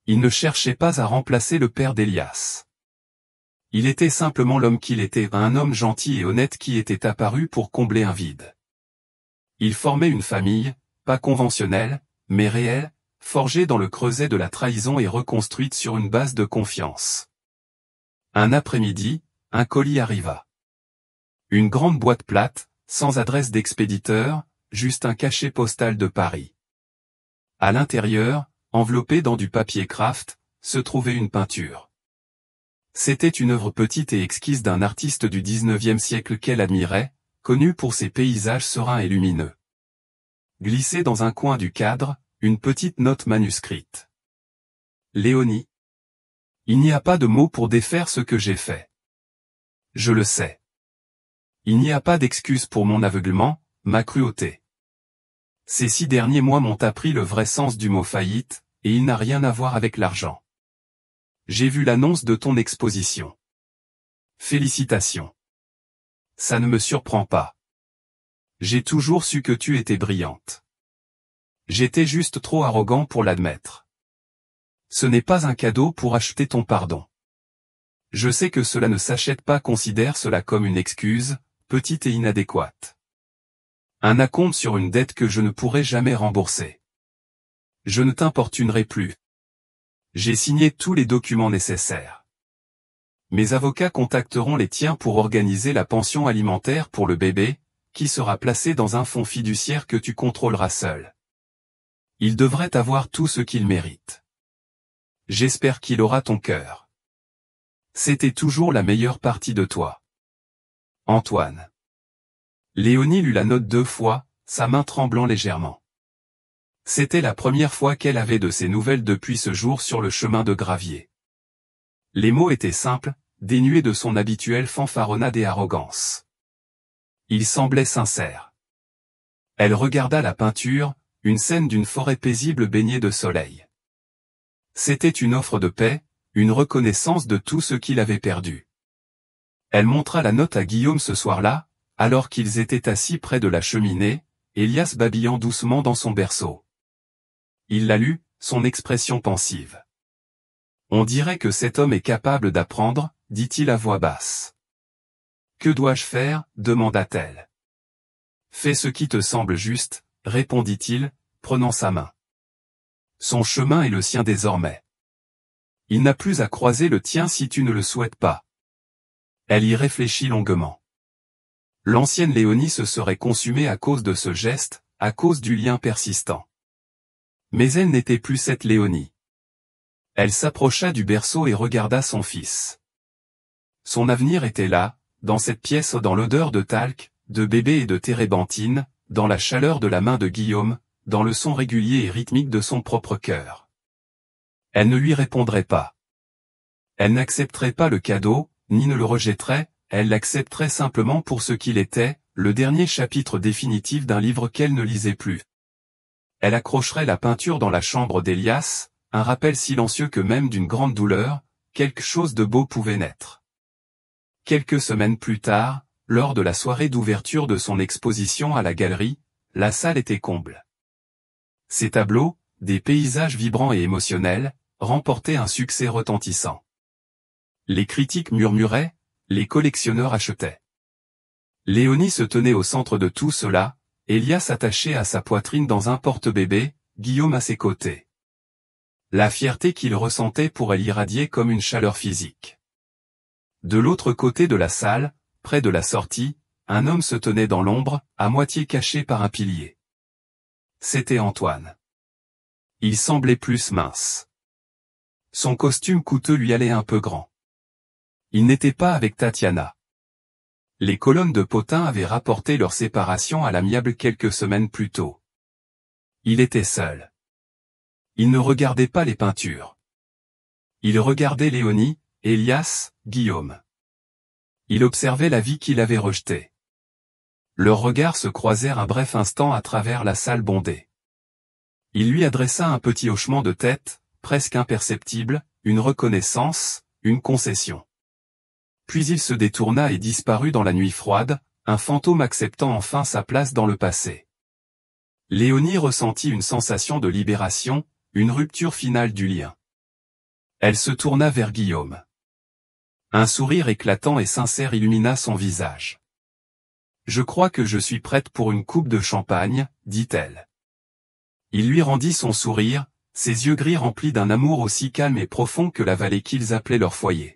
Il ne cherchait pas à remplacer le père d'Elias. Il était simplement l'homme qu'il était, un homme gentil et honnête qui était apparu pour combler un vide. Il formait une famille, pas conventionnelle, mais réelle, forgée dans le creuset de la trahison et reconstruite sur une base de confiance. Un après-midi, un colis arriva. Une grande boîte plate, sans adresse d'expéditeur, juste un cachet postal de Paris. À l'intérieur, enveloppé dans du papier craft, se trouvait une peinture. C'était une œuvre petite et exquise d'un artiste du XIXe siècle qu'elle admirait, connu pour ses paysages sereins et lumineux. Glissée dans un coin du cadre, une petite note manuscrite. Léonie. Il n'y a pas de mots pour défaire ce que j'ai fait. Je le sais. Il n'y a pas d'excuse pour mon aveuglement, ma cruauté. Ces 6 derniers mois m'ont appris le vrai sens du mot faillite, et il n'a rien à voir avec l'argent. J'ai vu l'annonce de ton exposition. Félicitations. Ça ne me surprend pas. J'ai toujours su que tu étais brillante. J'étais juste trop arrogant pour l'admettre. Ce n'est pas un cadeau pour acheter ton pardon. Je sais que cela ne s'achète pas, considère cela comme une excuse, petite et inadéquate. Un acompte sur une dette que je ne pourrai jamais rembourser. Je ne t'importunerai plus. J'ai signé tous les documents nécessaires. Mes avocats contacteront les tiens pour organiser la pension alimentaire pour le bébé, qui sera placé dans un fonds fiduciaire que tu contrôleras seul. Il devrait avoir tout ce qu'il mérite. J'espère qu'il aura ton cœur. C'était toujours la meilleure partie de toi. Antoine. Léonie lut la note 2 fois, sa main tremblant légèrement. C'était la première fois qu'elle avait de ses nouvelles depuis ce jour sur le chemin de gravier. Les mots étaient simples, dénués de son habituelle fanfaronnade et arrogance. Ils semblaient sincères. Elle regarda la peinture, une scène d'une forêt paisible baignée de soleil. C'était une offre de paix, une reconnaissance de tout ce qu'il avait perdu. Elle montra la note à Guillaume ce soir-là, alors qu'ils étaient assis près de la cheminée, Elias babillant doucement dans son berceau. Il la lut, son expression pensive. On dirait que cet homme est capable d'apprendre, dit-il à voix basse. Que dois-je faire, demanda-t-elle. Fais ce qui te semble juste, répondit-il, prenant sa main. Son chemin est le sien désormais. Il n'a plus à croiser le tien si tu ne le souhaites pas. Elle y réfléchit longuement. L'ancienne Léonie se serait consumée à cause de ce geste, à cause du lien persistant. Mais elle n'était plus cette Léonie. Elle s'approcha du berceau et regarda son fils. Son avenir était là, dans cette pièce, dans l'odeur de talc, de bébé et de térébenthine, dans la chaleur de la main de Guillaume, dans le son régulier et rythmique de son propre cœur. Elle ne lui répondrait pas. Elle n'accepterait pas le cadeau, ni ne le rejetterait, elle l'accepterait simplement pour ce qu'il était, le dernier chapitre définitif d'un livre qu'elle ne lisait plus. Elle accrocherait la peinture dans la chambre d'Elias, un rappel silencieux que même d'une grande douleur, quelque chose de beau pouvait naître. Quelques semaines plus tard, lors de la soirée d'ouverture de son exposition à la galerie, la salle était comble. Ses tableaux, des paysages vibrants et émotionnels, remportaient un succès retentissant. Les critiques murmuraient, les collectionneurs achetaient. Léonie se tenait au centre de tout cela, Elias attaché à sa poitrine dans un porte-bébé, Guillaume à ses côtés. La fierté qu'il ressentait pour elle irradiait comme une chaleur physique. De l'autre côté de la salle, près de la sortie, un homme se tenait dans l'ombre, à moitié caché par un pilier. C'était Antoine. Il semblait plus mince. Son costume coûteux lui allait un peu grand. Il n'était pas avec Tatiana. Les colonnes de Potin avaient rapporté leur séparation à l'amiable quelques semaines plus tôt. Il était seul. Il ne regardait pas les peintures. Il regardait Léonie, Elias, Guillaume. Il observait la vie qu'il avait rejetée. Leurs regards se croisèrent un bref instant à travers la salle bondée. Il lui adressa un petit hochement de tête, presque imperceptible, une reconnaissance, une concession. Puis il se détourna et disparut dans la nuit froide, un fantôme acceptant enfin sa place dans le passé. Léonie ressentit une sensation de libération, une rupture finale du lien. Elle se tourna vers Guillaume. Un sourire éclatant et sincère illumina son visage. « Je crois que je suis prête pour une coupe de champagne, dit-elle. » Il lui rendit son sourire, ses yeux gris remplis d'un amour aussi calme et profond que la vallée qu'ils appelaient leur foyer.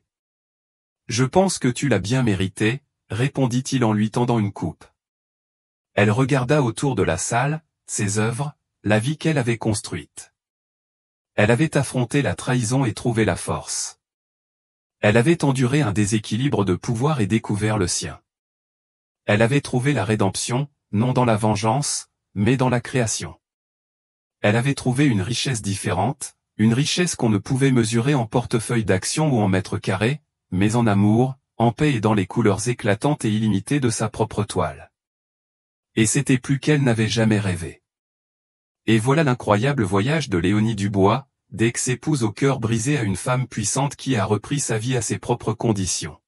« Je pense que tu l'as bien mérité, » répondit-il en lui tendant une coupe. Elle regarda autour de la salle, ses œuvres, la vie qu'elle avait construite. Elle avait affronté la trahison et trouvé la force. Elle avait enduré un déséquilibre de pouvoir et découvert le sien. Elle avait trouvé la rédemption, non dans la vengeance, mais dans la création. Elle avait trouvé une richesse différente, une richesse qu'on ne pouvait mesurer en portefeuille d'action ou en mètres carrés, mais en amour, en paix et dans les couleurs éclatantes et illimitées de sa propre toile. Et c'était plus qu'elle n'avait jamais rêvé. Et voilà l'incroyable voyage de Léonie Dubois, d'ex-épouse au cœur brisé à une femme puissante qui a repris sa vie à ses propres conditions.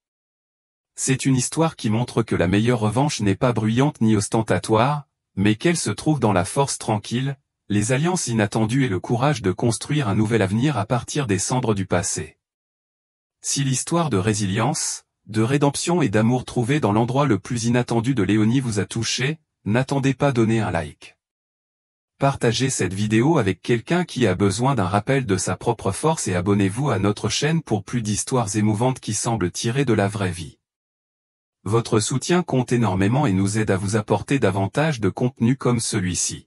C'est une histoire qui montre que la meilleure revanche n'est pas bruyante ni ostentatoire, mais qu'elle se trouve dans la force tranquille, les alliances inattendues et le courage de construire un nouvel avenir à partir des cendres du passé. Si l'histoire de résilience, de rédemption et d'amour trouvé dans l'endroit le plus inattendu de Léonie vous a touché, n'attendez pas donner un like. Partagez cette vidéo avec quelqu'un qui a besoin d'un rappel de sa propre force et abonnez-vous à notre chaîne pour plus d'histoires émouvantes qui semblent tirées de la vraie vie. Votre soutien compte énormément et nous aide à vous apporter davantage de contenu comme celui-ci.